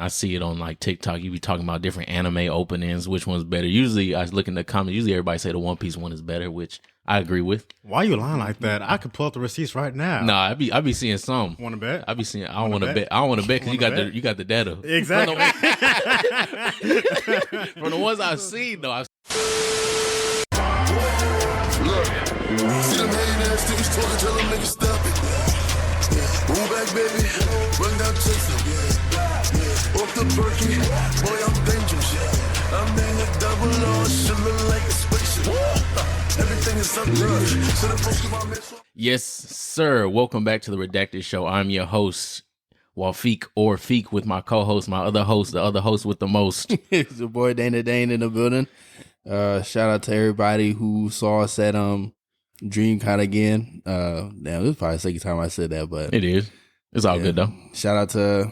I see it on like TikTok. You be talking about different anime openings, which one's better. Usually, I look in the comments. Usually, everybody say the One Piece one is better, which I agree with. Why you lying like that? I could pull up the receipts right now. Nah, I be seeing some. Want to bet? I be seeing. I don't want to bet. I don't want to bet because you got the data. Exactly. From the ones I've seen, though. Look, see them hating ass niggas talking, tell them niggas stop it. Move back, baby, run down Texas. Off the perky, boy, I'm dangerous. I'm in the double R, shivering like a spaceship. Everything is up good. So the folks of my mental. Yes, sir. Welcome back to the Redacted Show. I'm your host, Feeq or Feeq, with my co-host, my other host, the other host with the most. It's your boy Dana Dane in the building. Shout out to everybody who saw us at DreamCon again. Damn, this is probably the second time I said that, but It is. It's all good though. Shout out to,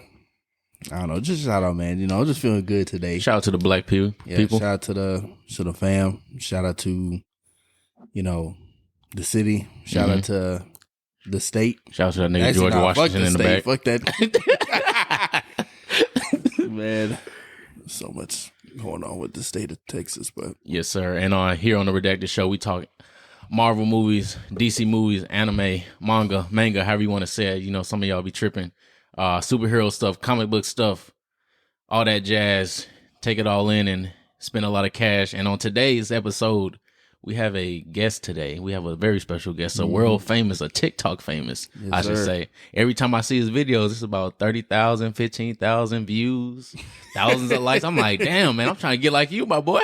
I don't know, just shout out, man. You know, I'm just feeling good today. Shout out to the black people. Shout out to the fam. Shout out to, you know, the city. Shout out to the state. Shout out to that nigga George Washington in the back. Fuck that. Man, so much going on with the state of Texas, but Yes, sir. And here on the Redacted Show, we talk Marvel movies, DC movies, anime, manga, however you want to say it. You know, some of y'all be tripping. Superhero stuff, comic book stuff, all that jazz. Take it all in and spend a lot of cash. And on today's episode, we have a guest today. We have a very special guest, a world famous, a TikTok famous, Yes, I should sir. say. Every time I see his videos, it's about 30,000, 15,000 views, thousands of likes. I'm like, damn, man, I'm trying to get like you, my boy.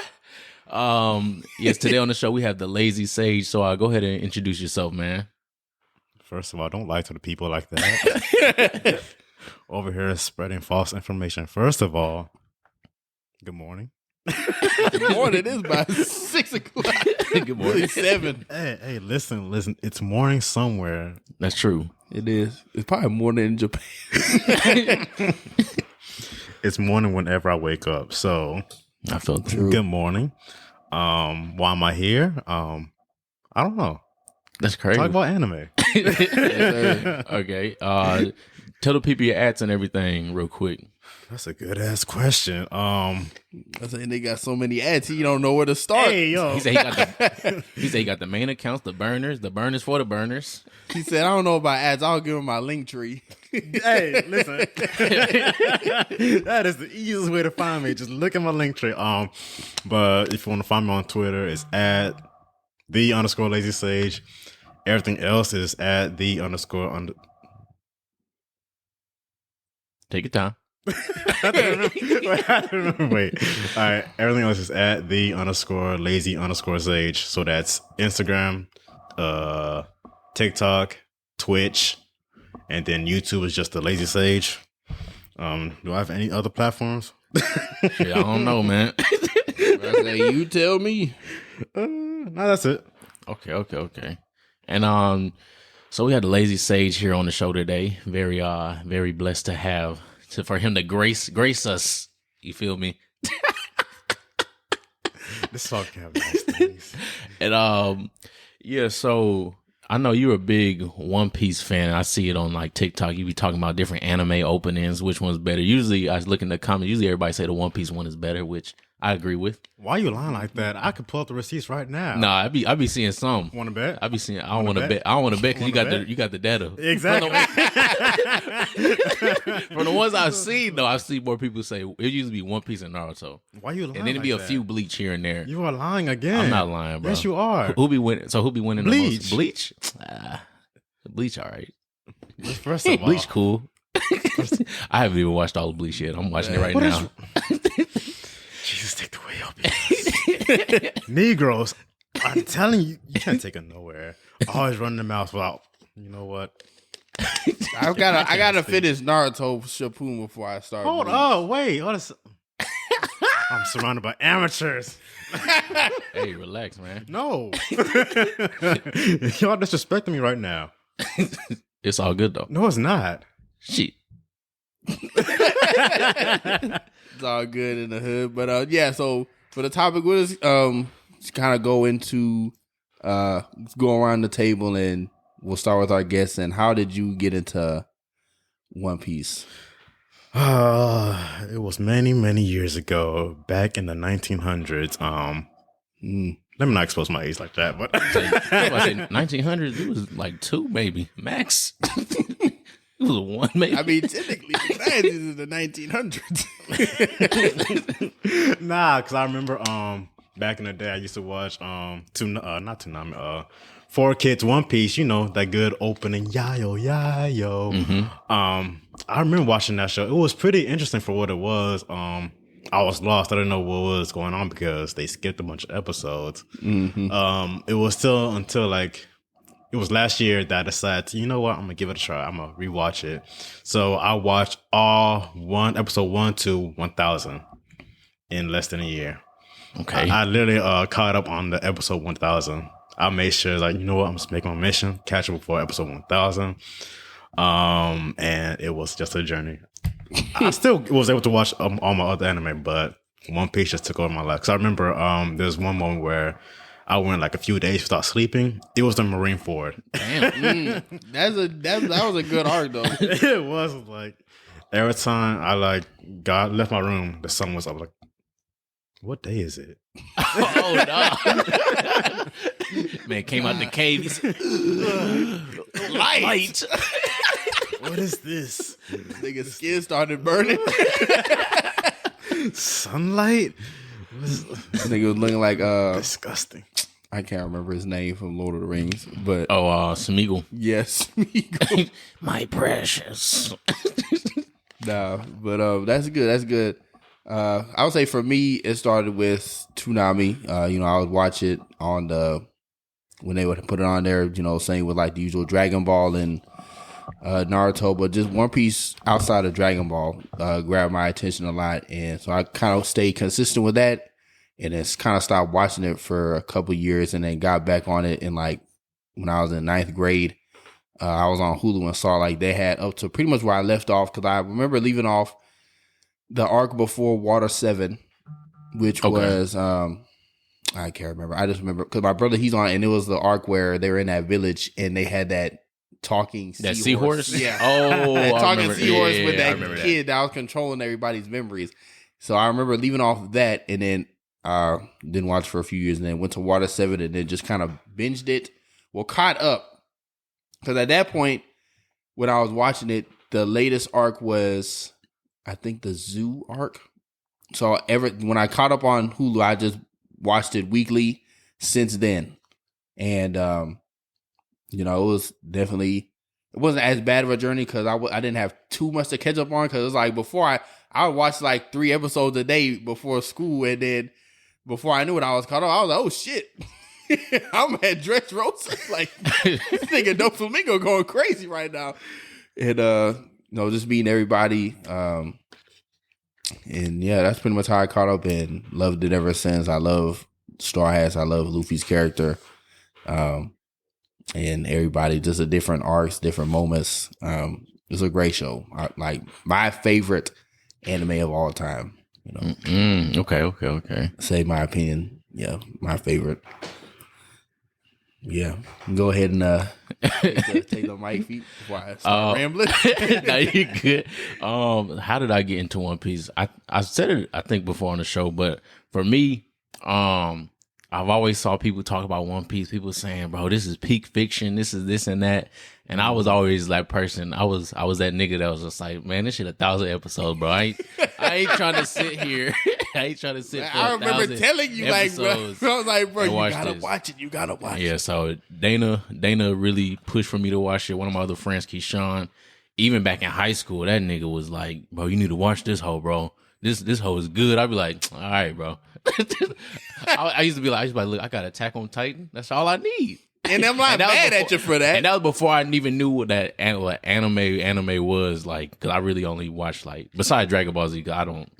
Yes, today on the show, we have the Lazy Sage. So go ahead and introduce yourself, man. First of all, don't lie to the people like that. Over here spreading false information. First of all, good morning. good morning. It is by 6 o'clock. Good morning. Really 7. Hey, listen. It's morning somewhere. That's true. It is. It's probably morning in Japan. It's morning whenever I wake up. So, I feel true. good morning. Why am I here? I don't know. That's crazy. Talk about anime. Okay. Tell the people your ads and everything real quick. That's a good ass question. I saying they got so many ads, you don't know where to start. Hey, yo. He said he got the main accounts, the burners for the burners. He said, I don't know about ads. I'll give him my link tree. Hey, listen. That is the easiest way to find me. Just look at my link tree. But if you want to find me on Twitter, it's at @the_lazy sage. Everything else is at @the_. Take your time. Wait. All right. Everything else is at @the_lazy_sage. So that's Instagram, TikTok, Twitch, and then YouTube is just the Lazy Sage. Do I have any other platforms? Shit, I don't know, man. I say, you tell me. No, that's it. Okay. And so we had the Lazy Sage here on the show today. Very blessed to have for him to grace us. You feel me? This song can have nice things. And yeah, so I know you're a big One Piece fan. I see it on like TikTok. You be talking about different anime openings, which one's better. Usually, I look in the comments. Usually, everybody say the One Piece one is better, which I agree with. Why you lying like that? I could pull up the receipts right now. Nah, I be seeing some. Want to bet? I be seeing. I don't want to bet. I don't want to bet because you got the data. Exactly. From the ones I've seen, though, I've seen more people say it used to be One Piece and Naruto, Why you lying? and then it'd be like a that? few Bleach here and there. You are lying again. I'm not lying, bro. Yes, you are. Who be winning? So who be winning Bleach. the most? Bleach. Bleach, all right. First of all, Bleach, cool. I haven't even watched all of Bleach yet. I'm watching it right now. Jesus, take the way up. Negroes, I'm telling you, you can't take it nowhere. Always running their mouth without. You know what? I gotta finish Naruto Shippuden before I start. Hold Bleach. on, wait. I'm surrounded by amateurs. Hey, relax, man. No, y'all disrespecting me right now. It's all good though. No, it's not. Shit. It's all good in the hood, but yeah. So for the topic, we'll just kind of go into go around the table and we'll start with our guests. And how did you get into One Piece? It was many years ago, back in the 1900s. Let me not expose my age like that, but I say 1900s. It was like 2 maybe max. It was a 1 maybe. I mean, technically, that is the 1900s. nah, because I remember back in the day I used to watch not Toonami, 4Kids One Piece. You know that good opening yayo yayo. I remember watching that show. It was pretty interesting for what it was. I was lost. I didn't know what was going on because they skipped a bunch of episodes. It was still until like it was last year that I decided to, you know what, I'm gonna give it a try. I'm gonna rewatch it. So I watched episode 1 to 1000 in less than a year. Okay. I literally caught up on the episode 1000. I made sure, like, you know what, I'm just making my mission, catch up before episode 1000. And it was just a journey. I still was able to watch all my other anime, but One Piece just took over my life. Because I remember there's one moment where I went like a few days without sleeping. It was the Marine Ford. Damn. That was a good arc though. It was like every time I left my room, the sun was up. Like, what day is it? Oh no. Man came out the cave. He said, light. What is this? Nigga's skin started burning. Sunlight? This nigga was looking like Disgusting. I can't remember his name from Lord of the Rings, but Smeagol. yes, My precious. nah, but that's good. That's good. I would say for me, it started with Toonami. I would watch it on when they would put it on there. Same with like the usual Dragon Ball and Naruto, but just One Piece outside of Dragon Ball grabbed my attention a lot, and so I kind of stayed consistent with that, and then kind of stopped watching it for a couple years, and then got back on it in like when I was in 9th grade. I was on Hulu and saw like they had up to pretty much where I left off, because I remember leaving off the arc before Water 7, which was I can't remember. I just remember because my brother, he's on, and it was the arc where they were in that village and they had that talking seahorse. Yeah. Oh, that talking seahorse with I that remember kid that was controlling everybody's memories. So I remember leaving off that, and then didn't watch for a few years, and then went to Water 7, and then just kind of binged it. Well, caught up, because at that point when I was watching it, the latest arc was, I think, the zoo arc. So when I caught up on Hulu, I just watched it weekly since then, and it was definitely, it wasn't as bad of a journey because I didn't have too much to catch up on, because it was like before I would watch like 3 episodes a day before school, and then before I knew it, I was caught up. I was like, oh shit, I'm at Dressrosa. Like, this nigga Doflamingo going crazy right now. And just meeting everybody. And yeah, that's pretty much how I caught up and loved it ever since. I love Straw Hats. I love Luffy's character. And everybody, just a different arcs, different moments. It's a great show. Like my favorite anime of all time. Okay. Say my opinion. Yeah, my favorite. Yeah, go ahead and take the mic, Feeq, before I start rambling. No, you're good. How did I get into One Piece? I said it, I think, before on the show, but for me, I've always saw people talk about One Piece. People saying, "Bro, this is peak fiction. This is this and that." And I was always that person. I was that nigga that was just like, "Man, this shit 1,000 episodes, bro. I ain't trying to sit here. I ain't trying to sit." For I remember telling you, like, bro, I was like, "Bro, you gotta watch it. You gotta watch it." Yeah. So Dana really pushed for me to watch it. One of my other friends, Keyshawn, even back in high school, that nigga was like, "Bro, you need to watch this hoe, bro. This hoe is good." I'd be like, "All right, bro." I used to be like, look, I got Attack on Titan. That's all I need. And I'm not mad at you for that. And that was before I even knew what anime was, like, because I really only watched, like, besides Dragon Ball Z. I don't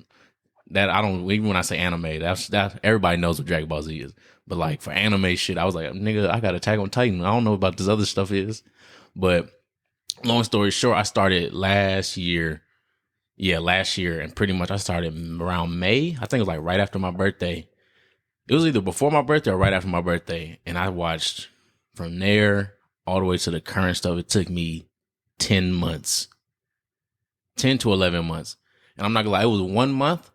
even when I say anime, that's everybody knows what Dragon Ball Z is. But like for anime shit, I was like, nigga, I got Attack on Titan. I don't know about this other stuff is. But long story short, I started last year. Yeah, last year, and pretty much I started around May. I think it was like right after my birthday. It was either before my birthday or right after my birthday, and I watched from there all the way to the current stuff. It took me 10 months, 10 to 11 months. and I'm not gonna lie, it was 1 month.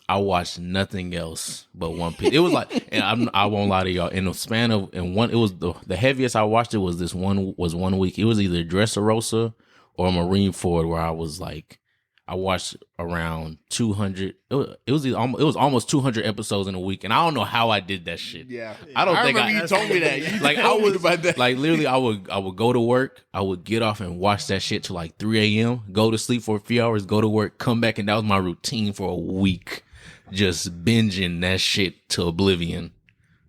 I watched nothing else but One Piece. It was like, and I won't lie to y'all. In the span of it was the heaviest I watched it was 1 week. It was either Dressrosa or Marineford, where I was like, I watched around 200. It was almost 200 episodes in a week, and I don't know how I did that shit. Yeah, I don't think remember you told me that. You like I told me was about that. like literally I would go to work, I would get off and watch that shit till like 3 a.m. Go to sleep for a few hours, go to work, come back, and that was my routine for a week, just binging that shit to oblivion.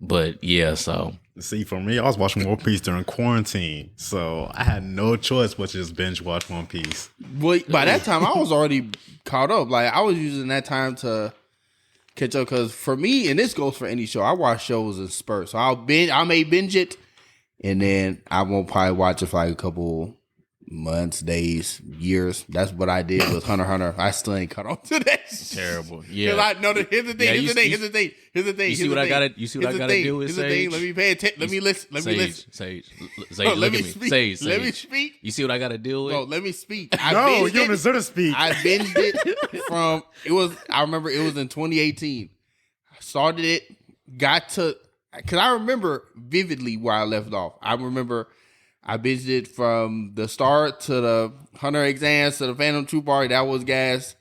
But yeah, so. See, for me, I was watching One Piece during quarantine, so I had no choice but to just binge watch One Piece. Well, by that time, I was already caught up. Like, I was using that time to catch up, because for me, and this goes for any show, I watch shows in spurts. So I may binge it, and then I won't probably watch it for like a couple months, days, years. That's what I did with Hunter x Hunter. I still ain't caught on to that shit. Terrible. Yeah. Here's the thing. You see what I gotta do with Sage? Let me pay attention. Let me listen. Sage, Bro, look at me. Sage. Let me speak. You see what I gotta deal with? Bro, let me speak. No, you don't deserve to speak. I binged it I remember it was in 2018. I started it, because I remember vividly where I left off. I remember I binged it from the start to the Hunter exams to the Phantom Troop arc. That was gas.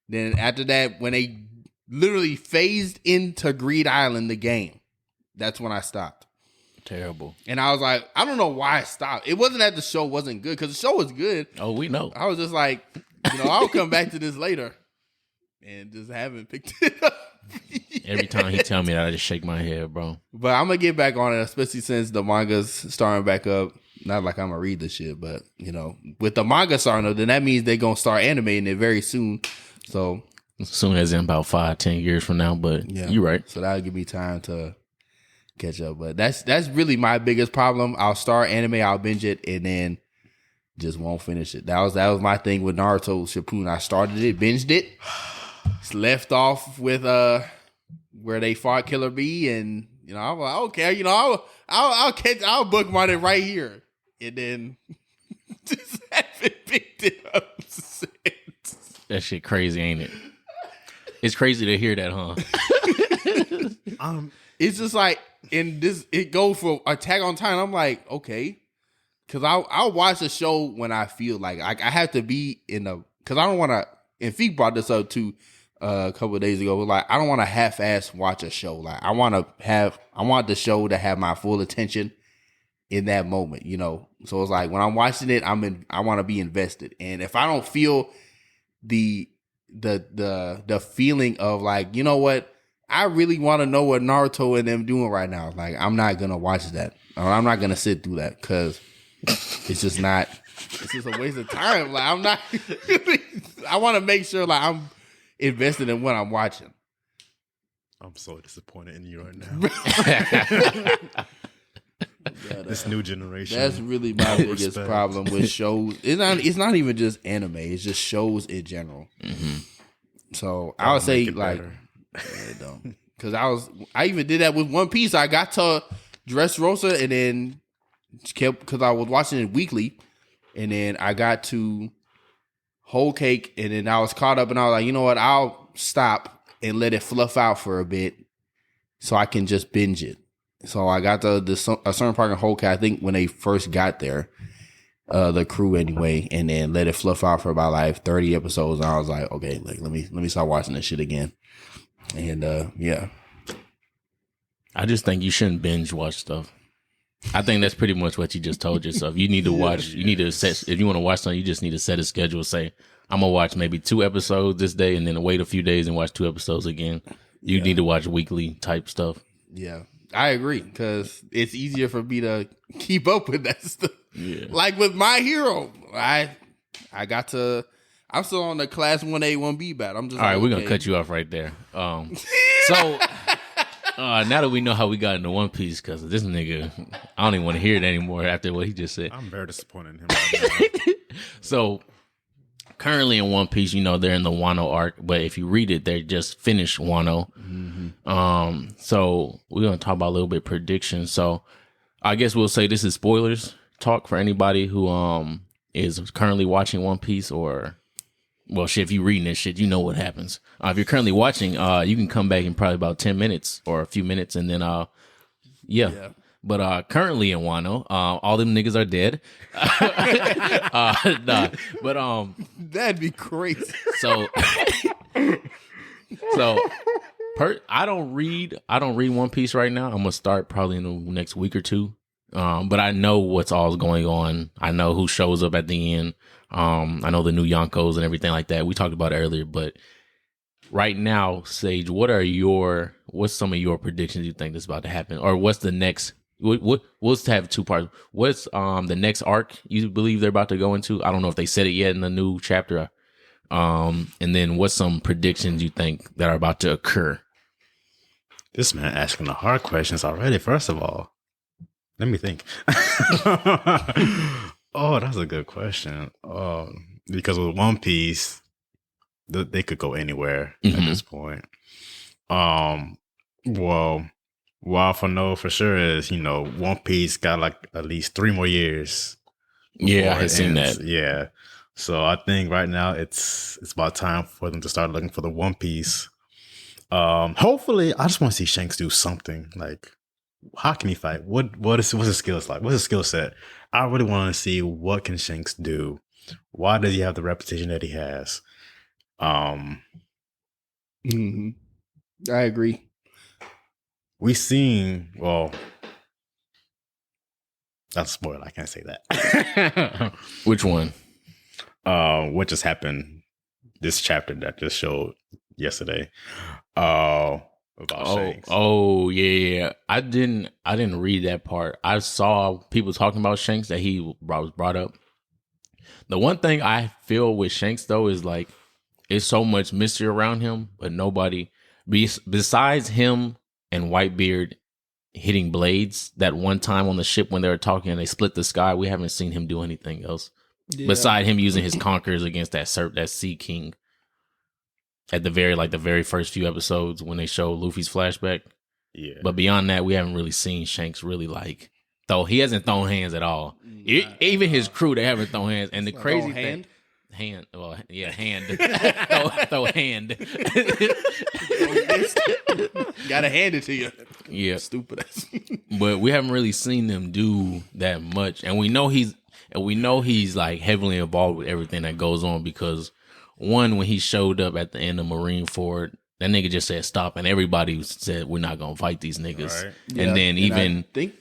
Then after that, when they literally phased into Greed Island, the game, that's when I stopped. Terrible. And I was like, I don't know why I stopped. It wasn't that the show wasn't good, because the show was good. Oh, we know. I was just like, I'll come back to this later, and just haven't picked it up. Every time he tell me that, I just shake my head, bro. But I'm gonna get back on it, especially since the manga's starting back up. Not like I'm gonna read the shit, but with the manga starting up, then that means they're gonna start animating it very soon. So as soon as in about 5-10 years from now, but yeah, you're right. So that'll give me time to catch up. But that's really my biggest problem. I'll start anime, I'll binge it, and then just won't finish it. That was my thing with Naruto Shippuden. I started it, binged it, left off with where they fought Killer Bee, and I'm like, okay, I'll bookmark it right here, and then just haven't picked it up since. That shit crazy, ain't it? It's crazy to hear that, huh? It's just like it goes for Attack on Titan. I'm like, okay, because I'll watch a show when I feel like I have to be because I don't want to. And Feeq brought this up too a couple of days ago. Like, I don't want to half-ass watch a show. Like, I want the show to have my full attention in that moment. So it's like when I'm watching it, I want to be invested. And if I don't feel the feeling of like, you know what, I really want to know what Naruto and them doing right now. Like, I'm not gonna watch that, or I'm not gonna sit through that, because it's just not. It's just a waste of time. Like, I'm not. I want to make sure like I'm invested in what I'm watching. I'm so disappointed in you right now. This new generation. That's really my biggest problem with shows. It's not even just anime. It's just shows in general. Mm-hmm. So I would say like, don't, because I even did that with One Piece. I got to Dressrosa and then kept, because I was watching it weekly, and then I got to Whole Cake, and then I was caught up, and I was like, you know what? I'll stop and let it fluff out for a bit, so I can just binge it. So I got to a certain part in Whole Cake, I think when they first got there, the crew anyway, and then let it fluff out for about like 30 episodes. And I was like, okay, like let me start watching this shit again. And yeah. I just think you shouldn't binge watch stuff. I think that's pretty much what you just told yourself. You need to watch, you need to set, if you want to watch something, you just need to set a schedule. Say, I'm going to watch maybe 2 episodes this day, and then wait a few days and watch 2 episodes again. You need to watch weekly type stuff. Yeah. I agree, because it's easier for me to keep up with that stuff. Yeah. Like with My Hero, I'm still on the class 1A, 1B battle. I'm just all right. like, We're gonna cut you off right there. So now that we know how we got into One Piece, because this nigga, I don't even want to hear it anymore after what he just said. I'm very disappointed in him right now. So currently in One Piece, they're in the Wano arc, but if you read it, they just finished Wano. Mm-hmm. So we're gonna talk about a little bit predictions. So I guess we'll say this is spoilers talk for anybody who is currently watching One Piece, or Well, shit, if you're reading this shit, you know what happens. If you're currently watching, you can come back in probably about 10 minutes or a few minutes, and then, yeah. But currently in Wano, all them niggas are dead. Nah, but That'd be crazy. so I don't read One Piece right now. I'm gonna start probably in the next week or two. But I know what's all going on. I know who shows up at the end. I know the new Yonkos and everything like that. We talked about it earlier, but right now, Sage, what's some of your predictions you think that's about to happen? Or what's the next, we'll have two parts. What's the next arc you believe they're about to go into? I don't know if they said it yet in the new chapter. And then what's some predictions you think that are about to occur? This man asking the hard questions already, first of all. Let me think. Oh, that's a good question. Because with One Piece, they could go anywhere at this point. Well, what I know for sure is, One Piece got like at least 3 more years. Yeah, I have seen that. Yeah. So I think right now it's about time for them to start looking for the One Piece. Hopefully, I just want to see Shanks do something. Like, how can he fight? What's his skills like? What's his skill set? I really want to see what can Shanks do. Why does he have the reputation that he has? I agree. We seen, well, that's a spoiler. I can't say that. Which one? What just happened? This chapter that just showed yesterday. About Shanks. Oh, yeah. I didn't read that part. I saw people talking about Shanks that he was brought up. The one thing I feel with Shanks though is like it's so much mystery around him, but nobody besides him and Whitebeard hitting blades that one time on the ship when they were talking and they split the sky. We haven't seen him do anything else beside him using his conquerors against that Sea King. At the very first few episodes when they show Luffy's flashback. Yeah. But beyond that, we haven't really seen Shanks really though he hasn't thrown hands at all. Even his crew, they haven't thrown hands. And the crazy thing, hand. throw hand. Gotta hand it to you. Yeah. Stupid ass. But we haven't really seen them do that much. And we know he's like heavily involved with everything that goes on because one, when he showed up at the end of Marineford, that nigga just said stop, and everybody said we're not gonna fight these niggas. Right. And then I think,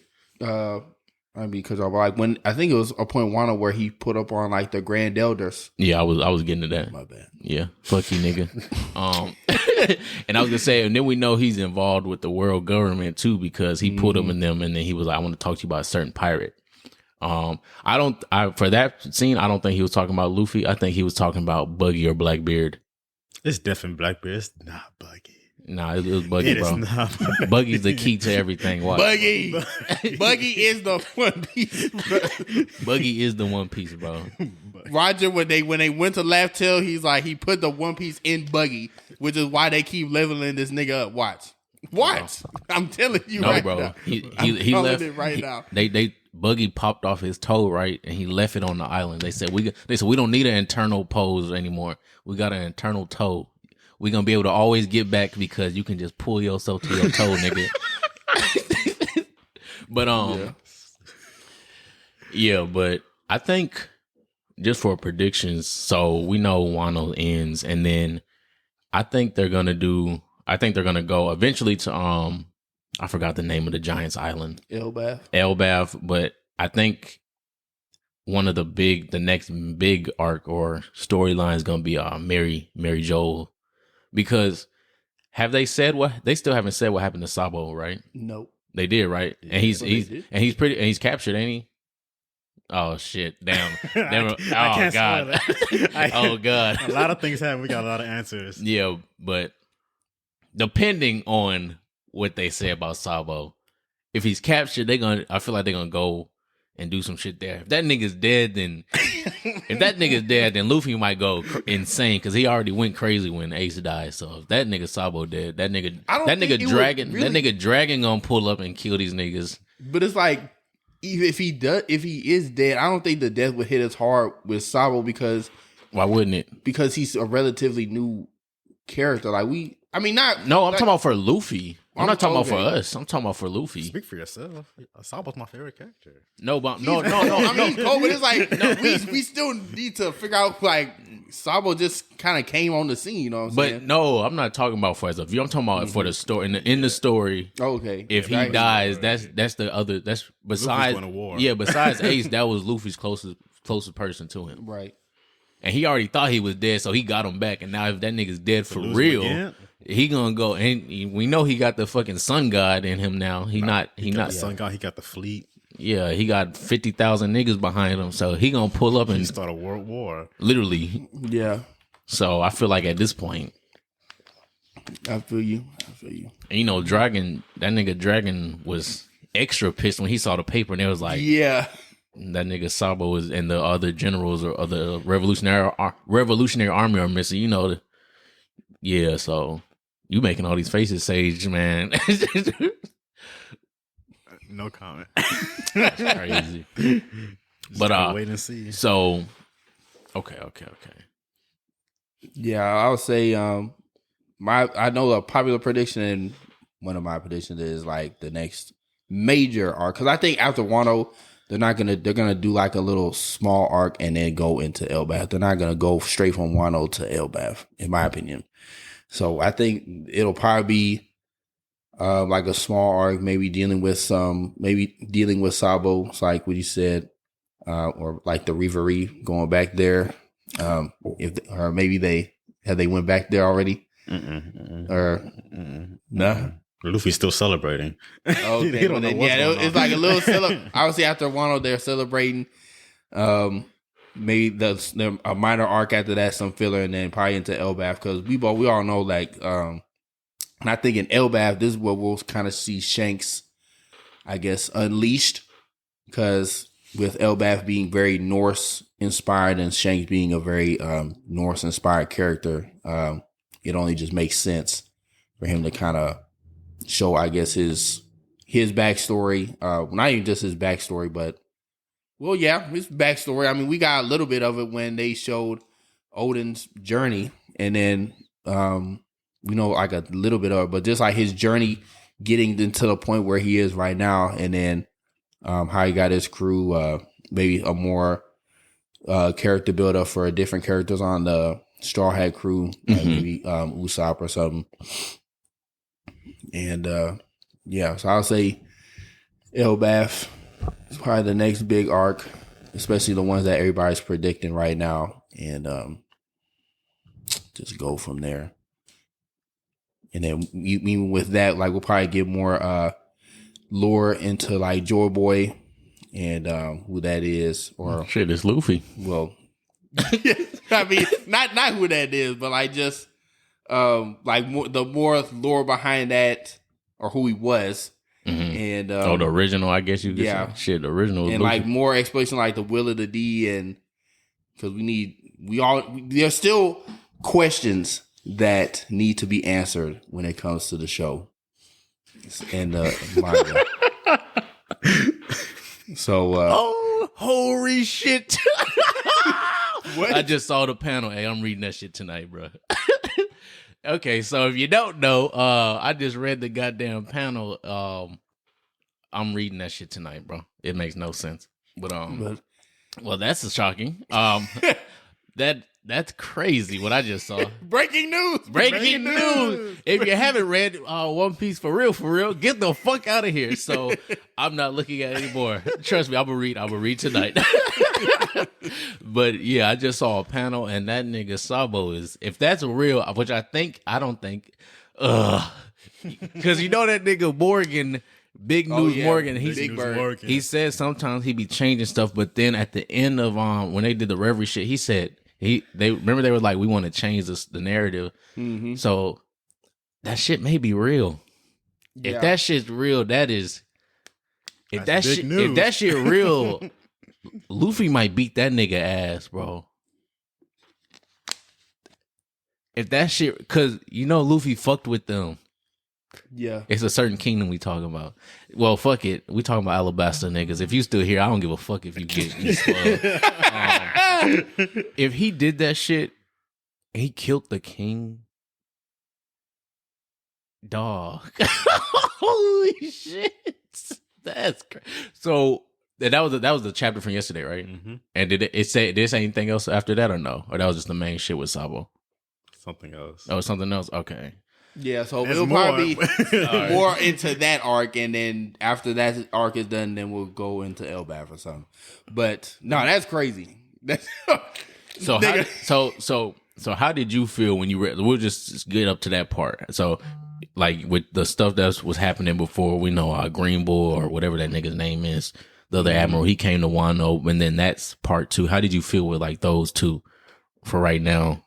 because when I think it was a point Wano where he put up on like the Grand Elders. Yeah, I was getting to that. My bad. Yeah, fuck you, nigga. And I was gonna say, and then we know he's involved with the world government too because he put him in them, and then he was like, I want to talk to you about a certain pirate. For that scene, I don't think he was talking about Luffy. I think he was talking about Buggy or Blackbeard. It's definitely Blackbeard. It's not Buggy. Nah, it was Buggy, bro. Not Buggy. Buggy's the key to everything. Watch. Buggy is the One Piece. Bro. Buggy is the One Piece, bro. Roger, when they went to Laugh Tale, he's like he put the One Piece in Buggy, which is why they keep leveling this nigga up. Watch. I'm telling you bro. Now. He left it right now. They Buggy popped off his toe, right, and he left it on the island. They said we don't need an internal pose anymore. We got an internal toe. We're gonna be able to always get back because you can just pull yourself to your toe, nigga. But but I think just for predictions, so we know Wano ends, and then I think they're gonna go eventually to I forgot the name of the Giants Island. Elbaf, but I think one of the next big arc or storyline is gonna be Mary Joel. Because have they said they still haven't said what happened to Sabo, right? Nope. They did, right? Yeah, and he's captured, ain't he? Oh shit! Damn! Oh god! Oh god! A lot of things happen. We got a lot of answers. Yeah, but depending on what they say about Sabo, if he's captured, I feel like they're gonna go and do some shit there. If that nigga's dead, then Luffy might go insane because he already went crazy when Ace died. So if that nigga Sabo dead, that nigga Dragon gonna pull up and kill these niggas. But it's like if he is dead, I don't think the death would hit as hard with Sabo because Why wouldn't it? Because he's a relatively new character. Like not. No, I'm talking about for Luffy. I'm not talking about for okay. us. I'm talking about for Luffy. Speak for yourself. Sabo's my favorite character. No, but I mean, he's cold, but it's like no, we still need to figure out like Sabo just kind of came on the scene. You know what I'm saying? But no, I'm not talking about for as a view. I'm talking about for the story. In the story, Okay. if he dies, that's the other. That's besides going to war. Yeah, besides Ace, that was Luffy's closest person to him. Right. And he already thought he was dead, so he got him back. And now if that nigga's dead for lose him real, again? he gonna go. And we know he got the fucking sun god in him now. He not. The Sun God, he got the fleet. Yeah, he got 50,000 niggas behind him, so he gonna pull up He and start a world war. literally. Yeah. So I feel like at this point, I feel you. and you know, Dragon, that nigga Dragon was extra pissed when he saw the paper, and it was like, Yeah. that nigga Sabo was and the other generals or the revolutionary army are missing. You know, yeah. So you making all these faces, Sage, man. No comment. That's crazy. But wait and see. So okay. Yeah, I would say I know a popular prediction, and one of my predictions is like the next major arc, because I think after Wano they're gonna do like a little small arc and then go into Elbaf. They're not gonna go straight from Wano to Elbaf, in my opinion. So I think it'll probably be like a small arc, maybe dealing with Sabo. It's like what you said, or like the Reverie going back there. Or maybe they went back there already, or nah. Luffy's still celebrating. Okay, They don't know what's going it's on. like a little obviously after Wano they're celebrating. Maybe a minor arc after that, some filler, and then probably into Elbaf, because we all know like and I think in Elbaf this is where we'll kind of see Shanks, I guess, unleashed, because with Elbaf being very Norse inspired and Shanks being a very Norse inspired character, it only just makes sense for him to kind of show, I guess, his backstory. Not even just his backstory, but his backstory. I mean, we got a little bit of it when they showed Odin's journey, and then we know like a little bit of it, but just like his journey getting into the point where he is right now, and then how he got his crew, maybe a more character build up for different characters on the Straw Hat crew, like maybe Usopp or something. And so I'll say Elbaf is probably the next big arc, especially the ones that everybody's predicting right now, and just go from there. And then even with that, like we'll probably get more lore into like Joy Boy and who that is, or Shit, it's Luffy. well, I mean, not who that is, but like just like the more lore behind that, or who he was, and The original, I guess you could say. Shit, the original was and Luffy. like more explanation, like the Will of the D, and because there's still questions that need to be answered when it comes to the show and manga. So, oh, holy shit. What? I just saw the panel. Hey, I'm reading that shit tonight, bro. Okay, so if you don't know, I just read the goddamn panel. I'm reading that shit tonight, bro. It makes no sense. But well, that's shocking. That's crazy what I just saw. breaking news. Breaking news. If you haven't read One Piece for real, get the fuck out of here. So I'm not looking at it anymore. Trust me, I'm gonna read tonight. But yeah, I just saw a panel, and that nigga Sabo is, if that's real, which I don't think, because you know that nigga Morgan, Big News Morgan, he said sometimes he be changing stuff, but then at the end of when they did the Reverie shit, he said they were like, we want to change the narrative. Mm-hmm. So that shit may be real. Yeah. If that shit's real, if that shit real, Luffy might beat that nigga ass, bro. If that shit, because you know Luffy fucked with them. Yeah. It's a certain kingdom we talking about. Well, fuck it. We talking about Alabasta niggas. If you still here, I don't give a fuck if you get East Club. if he did that shit, he killed the king. Dog. Holy shit. That's crazy. So that was the chapter from yesterday, right? Mm-hmm. And did it say anything else after that or no? Or that was just the main shit with Sabo? Something else. Oh, something else? Okay. Yeah, so There's it'll more. probably be more into that arc, and then after that arc is done, then we'll go into Elbaf or something. But no, that's crazy. So how did you feel when you read? We'll just get up to that part. So, like with the stuff that was happening before, we know Green Bull or whatever that nigga's name is, the other admiral, he came to Wano, and then that's part 2. How did you feel with like those two for right now?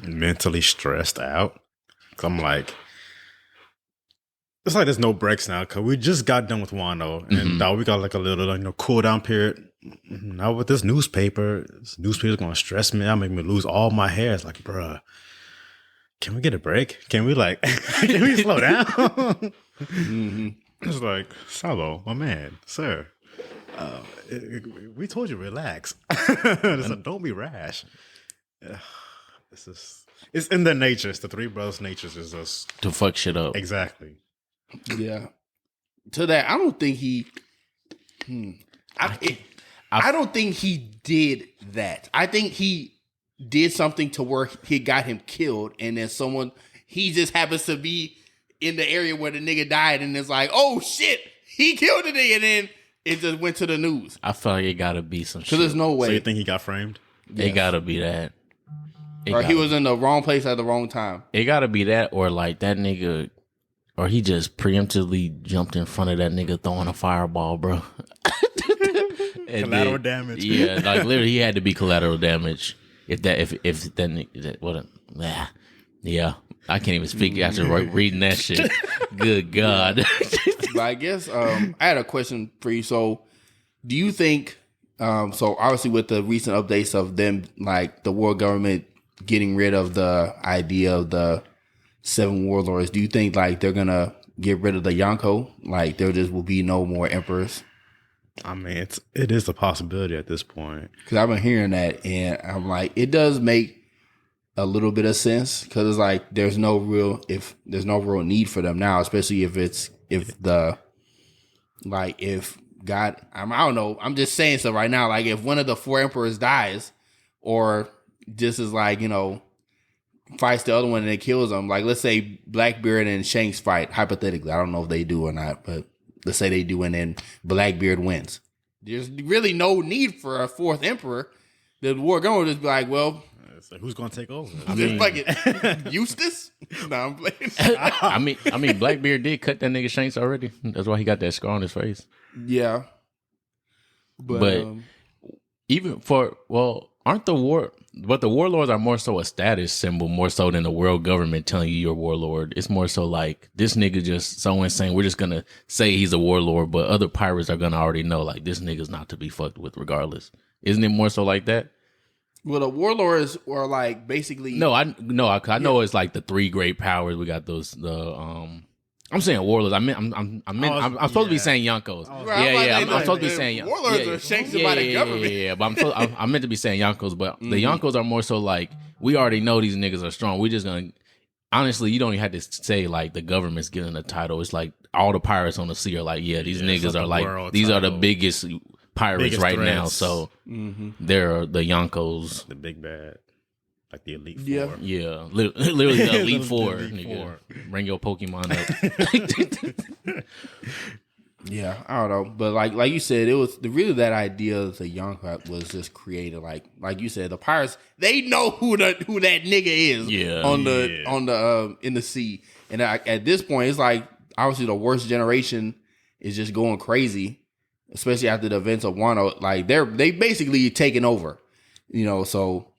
Mentally stressed out. Cause I'm like, it's like there's no breaks now. Cause we just got done with Wano, and now we got like a little cool down period. Now with this newspaper's gonna stress me out, make me lose all my hair. It's like, bruh, can we get a break? Can we can we slow down? It's like, Sabo, my man, sir. We told you relax. So don't be rash. It's in their nature. It's the three brothers' natures is just To fuck shit up. exactly. Yeah. To that, I don't think he. I don't think he did that. I think he did something to where he got him killed, and then he just happens to be in the area where the nigga died, and it's like, oh shit, he killed the nigga, and then it just went to the news. I feel like it gotta be some shit. Because there's no way. So you think he got framed? It gotta be that. Or he was in the wrong place at the wrong time. It gotta be that, or like that nigga, or he just preemptively jumped in front of that nigga throwing a fireball, bro. Collateral damage. Yeah, like literally, he had to be collateral damage. If that nigga, what? Yeah, I can't even speak after reading that shit. Good God. But I guess I had a question for you. So, do you think? So obviously, with the recent updates of them, like the world government getting rid of the idea of the 7 warlords, do you think like they're gonna get rid of the Yonko? Like there just will be no more emperors? I mean, it is a possibility at this point. Because I've been hearing that, and I'm like, it does make a little bit of sense. Because it's like there's no real need for them now, especially if God, I don't know. I'm just saying stuff right now. Like if one of the 4 emperors dies, or just is like fights the other one and it kills them. Like let's say Blackbeard and Shanks fight hypothetically. I don't know if they do or not, but let's say they do, and then Blackbeard wins. There's really no need for a 4th emperor. The war going to just be like, well, So who's gonna take over? just fucking Eustace. No, I'm playing. I mean, Blackbeard did cut that nigga Shanks already. That's why he got that scar on his face. Yeah, but even aren't the warlords are more so a status symbol, more so than the world government telling you you're a warlord. It's more so like this nigga just so insane. We're just gonna say he's a warlord, but other pirates are gonna already know like this nigga's not to be fucked with regardless. Isn't it more so like that? Well, the warlords are like basically I know it's like the 3 great powers. We got I'm saying warlords. I'm supposed to be saying Yonkos. I'm supposed to be saying warlords are sanctioned by the government. Yeah, but I'm meant to be saying Yonkos, but the Yonkos are more so like we already know these niggas are strong. We just gonna honestly, you don't even have to say like the government's getting a title. It's like all the pirates on the sea are like, these niggas are like these are the biggest pirates right now. So they're the Yonkos, the big bad. Like the Elite Four. Yeah. Literally the Elite Four. Nigga. Bring your Pokemon up. Yeah, I don't know. But like you said, it was really that idea of the Yonko was just created. Like you said, the pirates, they know who that nigga is on the in the sea. And at this point, it's like obviously the worst generation is just going crazy, especially after the events of Wano. Like they basically taking over. So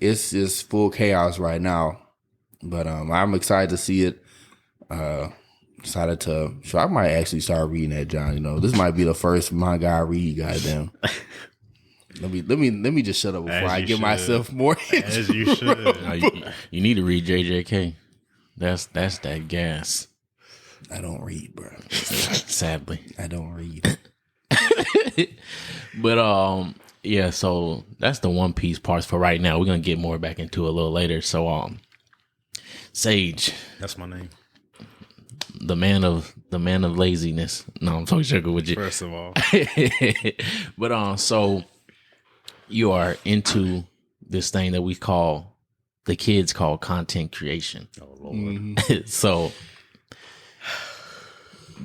it's just full chaos right now, but I'm excited to see it. I might actually start reading that, John. This might be the first manga I read. Goddamn. Let me just shut up before I give myself more. As you should. No, you need to read JJK. That's that gas. I don't read, bro. Sadly, I don't read. but Yeah, so that's the One Piece parts for right now. We're gonna get more back into it a little later. So Sage, That's my name. the man of laziness. No, I'm talking sugar with you. First of all, But so you are into this thing that the kids call content creation. oh Lord, So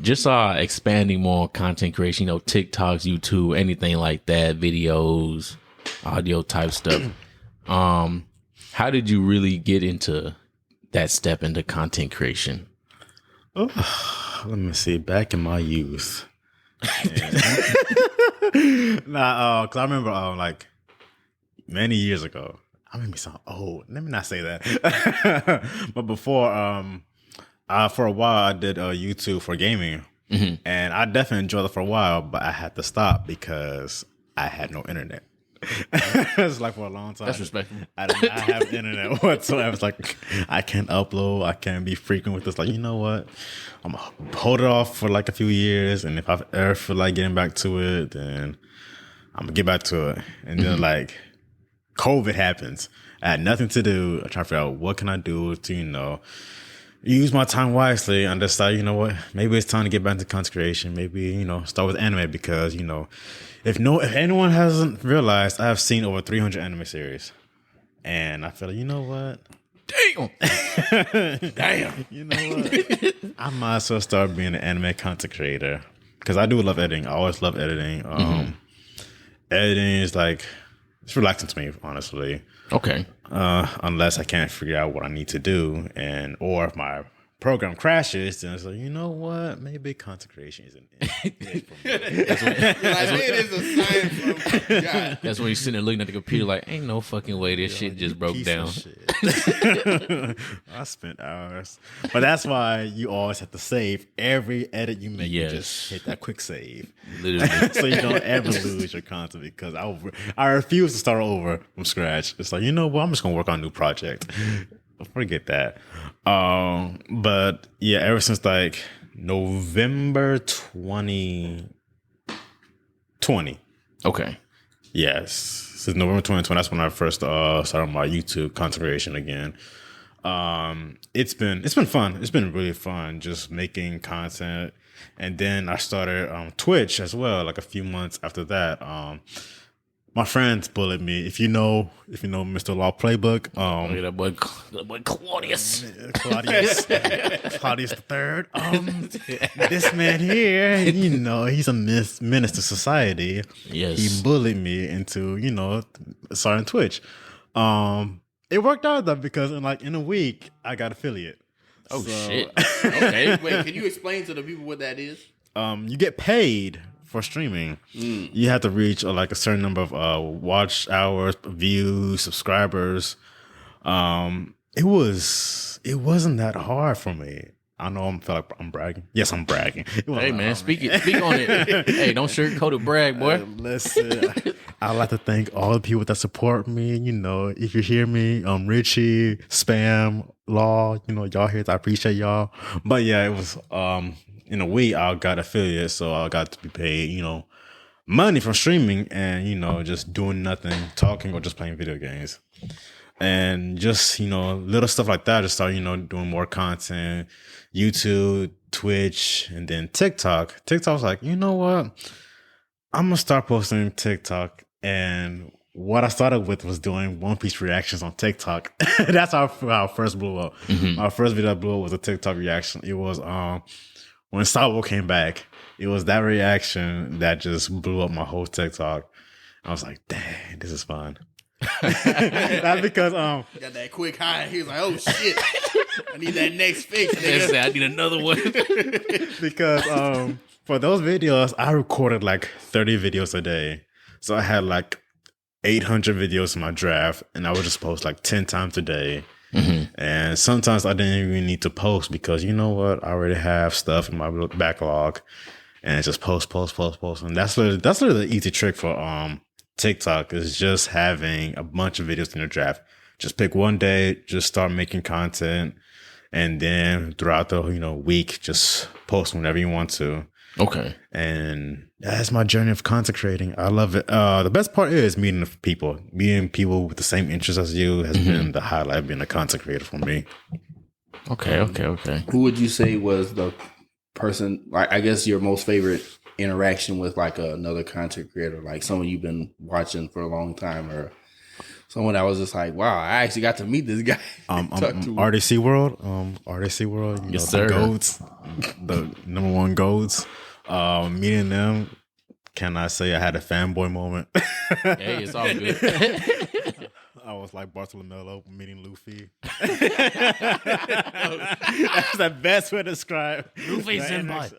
just expanding more on content creation, TikToks, YouTube, anything like that, videos, audio type stuff. How did you really get into that step into content creation? let me see. Back in my youth, cause I remember like many years ago. I made me sound old. Let me not say that. But before, for a while, I did YouTube for gaming, and I definitely enjoyed it for a while. But I had to stop because I had no internet. It's like for a long time. That's respectful. I did not have internet whatsoever. It's like I can't upload. I can't be frequent with this. Like, you know what? I'm gonna hold it off for like a few years, and if I ever feel like getting back to it, then I'm gonna get back to it. And then like COVID happens. I had nothing to do. I try to figure out what can I do to use my time wisely and decide, maybe it's time to get back into content creation. Maybe, start with anime because, if anyone hasn't realized, I have seen over 300 anime series. And I feel like, you know what? Damn. You know what? I might as well start being an anime content creator because I do love editing. I always love editing. Editing is it's relaxing to me, honestly. Okay. Unless I can't figure out what I need to do, or if my program crashes, then it's like, you know what? Maybe content creation isn't it for me. It is a sign from God. That's when you're sitting there looking at the computer like, ain't no fucking way this shit just broke Piece down. of shit. I spent hours, but that's why you always have to save every edit you make. Yes. You just hit that quick save, Literally. so you don't ever lose your content. Because I refuse to start over from scratch. It's like, you know what? I'm just gonna work on a new project. Forget that. But yeah, ever since like November 2020. Okay. Yes, since November 2020, that's when I first started my YouTube content creation again. It's been fun. It's been really fun just making content, and then I started Twitch as well. Like a few months after that, my friends bullied me. If you know Mr. Law Playbook, Look at that boy Claudius. Claudius the Third. This man here, he's a menace to society. Yes. He bullied me into, starting Twitch. It worked out though because in a week I got affiliate. Oh shit. Okay. Wait, can you explain to the people what that is? You get paid for streaming. You have to reach a certain number of watch hours, views, subscribers. It wasn't that hard for me. I know I feel like I'm bragging. Yes, I'm bragging. Hey man, speak on it. Hey, don't sugarcoat it, brag, boy. Listen, I'd like to thank all the people that support me. If you hear me, Richie, Spam, Law, y'all here. I appreciate y'all. But yeah, it was in a week I got affiliate, so I got to be paid, money from streaming and just doing nothing, talking or just playing video games. And just, little stuff like that. I just started, doing more content, YouTube, Twitch, and then TikTok. TikTok's like, you know what? I'm going to start posting TikTok. And what I started with was doing One Piece reactions on TikTok. That's how I first blew up. My first video that blew up was a TikTok reaction. It was when Sabo came back. It was that reaction that just blew up my whole TikTok. I was like, dang, this is fun. That's because Got that quick high. He was like, "Oh shit, I need that next fix." I need another one. because for those videos, I recorded 30 videos a day, so I had 800 videos in my draft, and I would just post 10 times a day. And sometimes I didn't even need to post because you know what, I already have stuff in my backlog, and it's just post, and that's literally the easy trick for TikTok is just having a bunch of videos in your draft. Just pick one day, just start making content, and then throughout the week, just post whenever you want to. Okay. And that's my journey of content creating. I love it. The best part is meeting people. Meeting people with the same interests as you has been the highlight of being a content creator for me. Okay. Who would you say was the person, like, I guess your most favorite interaction with like another content creator, like someone you've been watching for a long time, or someone that was just like, wow, I actually got to meet this guy. RDC World. RDC World. You know, sir. the GOATs, the number one GOATs. Meeting them, can I say I had a fanboy moment? Hey, it's all good. I was like Bartolomeo meeting Luffy. That's the best way to describe Luffy senpai.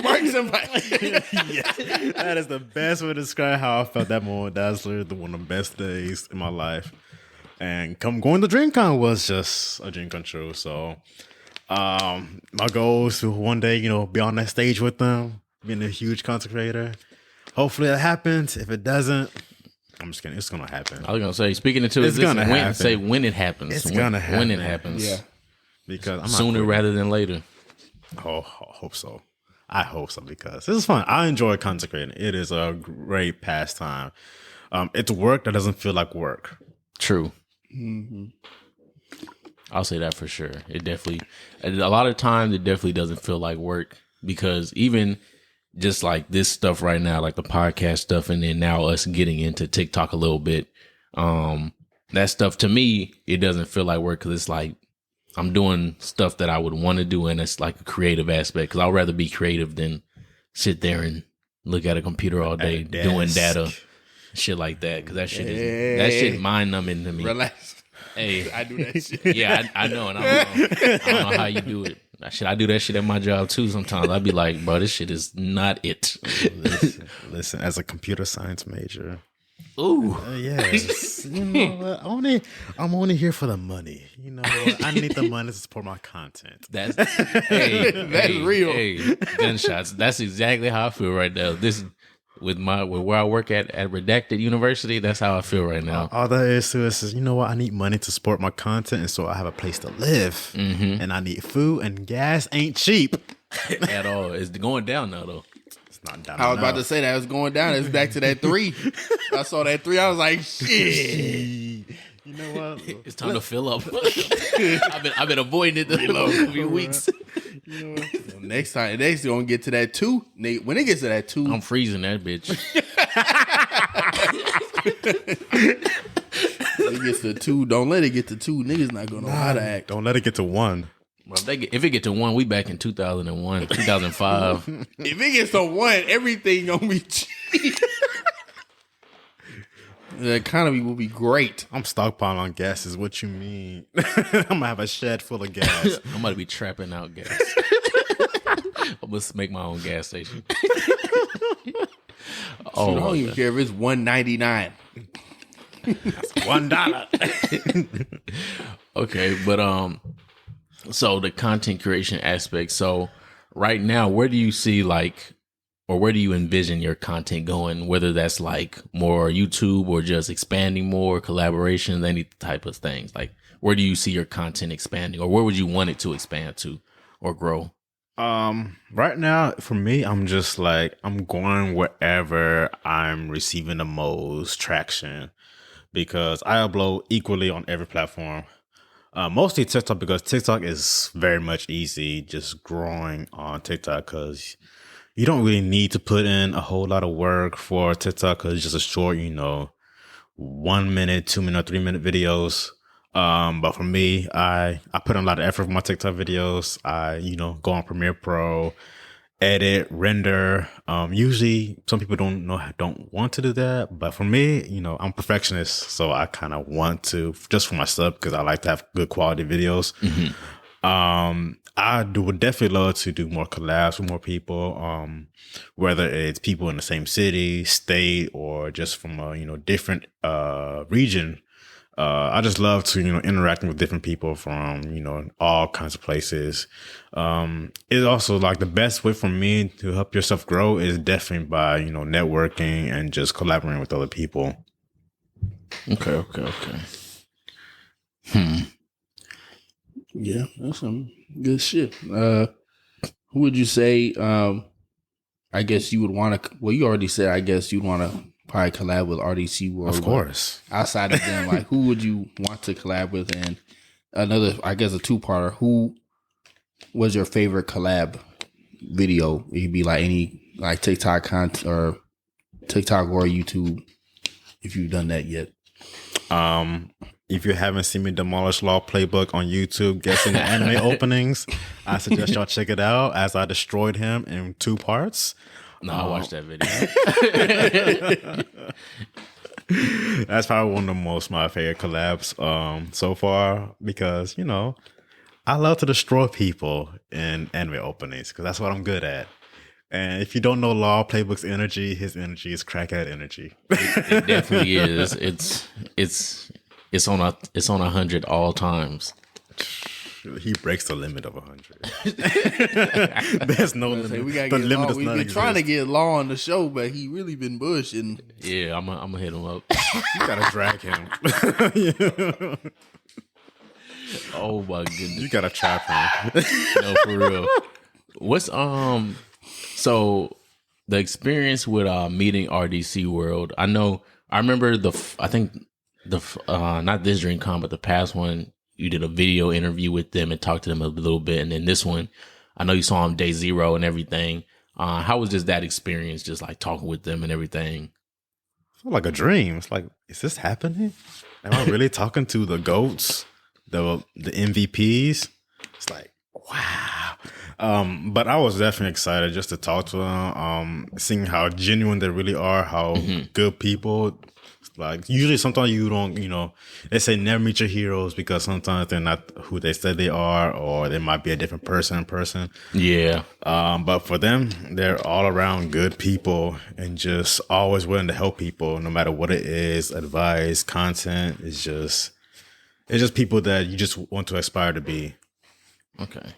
Mark somebody. Yeah, that is the best way to describe how I felt that moment. That's literally one of the best days in my life. And going to DreamCon was just a dream come true. So my goal is to one day, be on that stage with them, being a huge content creator. Hopefully that happens. If it doesn't, I'm just kidding. It's gonna happen. I was gonna say, speaking into It's gonna happen. Say when it happens. It's gonna happen. When it happens. Yeah. Because I'm not Sooner quitting. rather than later. Oh, I hope so. I hope so because this is fun. I enjoy content creating. It is a great pastime. It's work that doesn't feel like work. True. I'll say that for sure. It definitely, a lot of times, it definitely doesn't feel like work because even just like this stuff right now, like the podcast stuff, and then now us getting into TikTok a little bit, that stuff to me, it doesn't feel like work because it's like I'm doing stuff that I would want to do, and it's like a creative aspect because I'd rather be creative than sit there and look at a computer all day doing data, shit like that. Because that shit mind numbing to me. Relax. Hey, I do that shit. yeah, I know, and I don't know how you do it. I do that shit at my job too. Sometimes I'd be like, bro, this shit is not it. Listen, as a computer science major. Ooh, Yes. You know what? I'm only here for the money. You know, I need the money to support my content. that's real. real. Gunshots. That's exactly how I feel right now. This with where I work at Redacted University. That's how I feel right now. All that is to us is, you know what? I need money to support my content, and so I have a place to live, and I need food, and gas ain't cheap. At all. It's going down now though. It's not down. I was about to say that. It's going down. It's back to that 3. I saw that 3. I was like, shit. You know what? It's time to fill up. I've been avoiding it the last few weeks. Next time, next gonna get to that 2. Nate, when it gets to that 2, I'm freezing that bitch. it gets to 2. Don't let it get to 2. Niggas not gonna know how to act. Don't let it get to 1. Well, if it get to 1, we back in 2001, 2005. If it gets to 1, everything gonna be cheap. The economy will be great. I'm stockpiling on gas. Is what you mean? I'm gonna have a shed full of gas. I'm about to be trapping out gas. I'm gonna make my own gas station. I don't even care if it's $1.99. That's $1. Okay, but so the content creation aspect. So right now, where do you see or where do you envision your content going? Whether that's like more YouTube or just expanding more collaborations, any type of things. Like, where do you see your content expanding, or where would you want it to expand to or grow? Right now, for me, I'm just like, I'm going wherever I'm receiving the most traction because I upload equally on every platform. Mostly TikTok because TikTok is very much easy just growing on TikTok because you don't really need to put in a whole lot of work for TikTok because it's just a short, 1 minute, 2 minute, 3 minute videos. But for me, I put in a lot of effort for my TikTok videos. I, go on Premiere Pro, edit, render. Usually some people don't want to do that. But for me, I'm a perfectionist. So I kind of want to, just for myself, because I like to have good quality videos. I would definitely love to do more collabs with more people, whether it's people in the same city, state, or just from a different region. I just love to interacting with different people from all kinds of places. It's also like the best way for me to help yourself grow is definitely by networking and just collaborating with other people. Okay. Yeah, that's some good shit. Who would you say? I guess you would want to. Well, you already said. I guess you'd want to probably collab with RDC World. Of course. Outside of them, like who would you want to collab with? And another, I guess, a two-parter. Who was your favorite collab video? It could be like any like TikTok content or TikTok or YouTube. If you've done that yet. If you haven't seen me demolish Law Playbook on YouTube, guessing the anime openings, I suggest y'all check it out as I destroyed him in 2 parts. No, I watched that video. That's probably one of the most my favorite collabs so far because, you know, I love to destroy people in anime openings because that's what I'm good at. And if you don't know Law Playbook's energy, his energy is crackhead energy. It definitely is. It's on 100 all times. He breaks the limit of 100. There's no limit. We gotta get limit Law. does We've not been exist. trying to get Law on the show, but he really been bushing. Yeah, I'm gonna hit him up. You gotta drag him. Oh my goodness. You gotta trap him. No, for real. What's so the experience with meeting RDC World? I remember not this DreamCon, but the past one. You did a video interview with them and talked to them a little bit, and then this one, I know you saw them day 0 and everything. How was just that experience, just like talking with them and everything? It's like a dream. It's like, is this happening? Am I really talking to the GOATs, the MVPs? It's like, wow. But I was definitely excited just to talk to them, seeing how genuine they really are, how good people. Like usually sometimes you don't, you know, they say never meet your heroes because sometimes they're not who they said they are, or they might be a different person in person. Yeah. But for them, they're all around good people and just always willing to help people no matter what it is, advice, content. It's just people that you just want to aspire to be. Okay.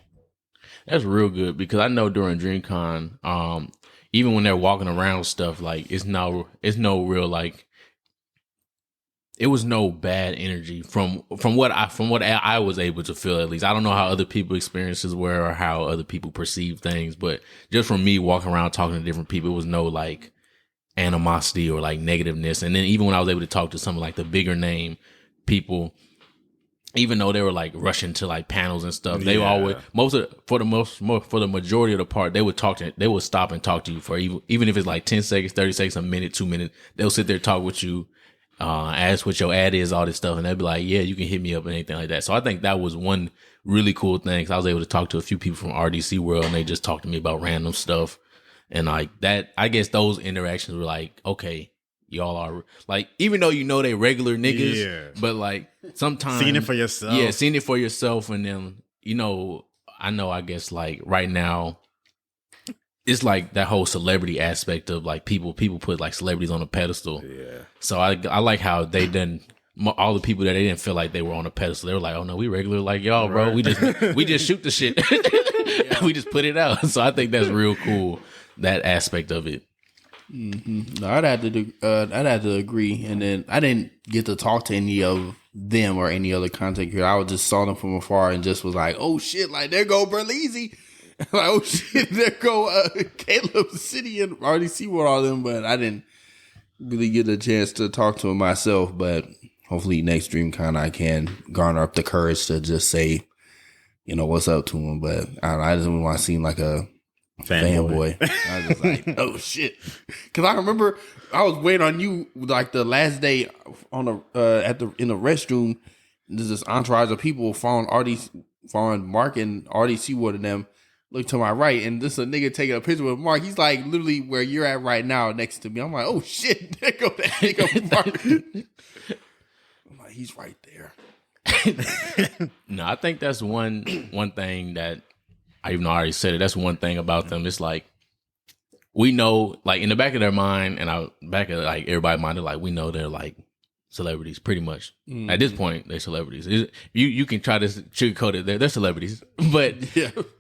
That's real good because I know during DreamCon, even when they're walking around stuff, like it's no real like, it was no bad energy from what I was able to feel, at least. I don't know how other people's experiences were or how other people perceive things, but just from me walking around talking to different people, it was no like animosity or like negativeness. And then even when I was able to talk to some like the bigger name people, even though they were like rushing to like panels and stuff, they always for the majority of the part, they would stop and talk to you for even if it's like 10 seconds, 30 seconds, a minute, 2 minutes, they'll sit there, talk with you. Ask what your ad is, all this stuff, and they'd be like, yeah, you can hit me up and anything like that. So I think that was one really cool thing, because I was able to talk to a few people from RDC World, and they just talked to me about random stuff. And like that, I guess those interactions were like, okay, y'all are like, even though you know they regular niggas, but like sometimes seeing it for yourself. Yeah, seeing it for yourself. And then, you know, I guess like right now, it's like that whole celebrity aspect of like people put like celebrities on a pedestal. Yeah. So I like how they done all the people that they didn't feel like they were on a pedestal. They were like, oh no, we regular like y'all, bro. We just shoot the shit. We just put it out. So I think that's real cool, that aspect of it. Mm-hmm. No, I'd have to agree. And then I didn't get to talk to any of them or any other content creator. I just saw them from afar and just was like, oh shit, like there go Berleezy. Like, oh shit, there go Caleb City and RDC with all them, but I didn't really get a chance to talk to him myself. But hopefully next DreamCon I can garner up the courage to just say, you know, what's up to him. But I just didn't want to seem like a fanboy. I was just like, oh shit, because I remember I was waiting on you like the last day on in the restroom. There's this entourage of people following Mark and RDC Wood and them. Look to my right, and this a nigga taking a picture with Mark. He's like literally where you're at right now, next to me. I'm like, oh shit, there go that nigga Mark. I'm like, he's right there. No, I think that's one thing that I already said it. That's one thing about them. It's like we know, like in the back of their mind, and back of like everybody's mind, they're like, we know they're like celebrities, pretty much. At this point, they're celebrities. You can try to sugarcoat it. They're celebrities, but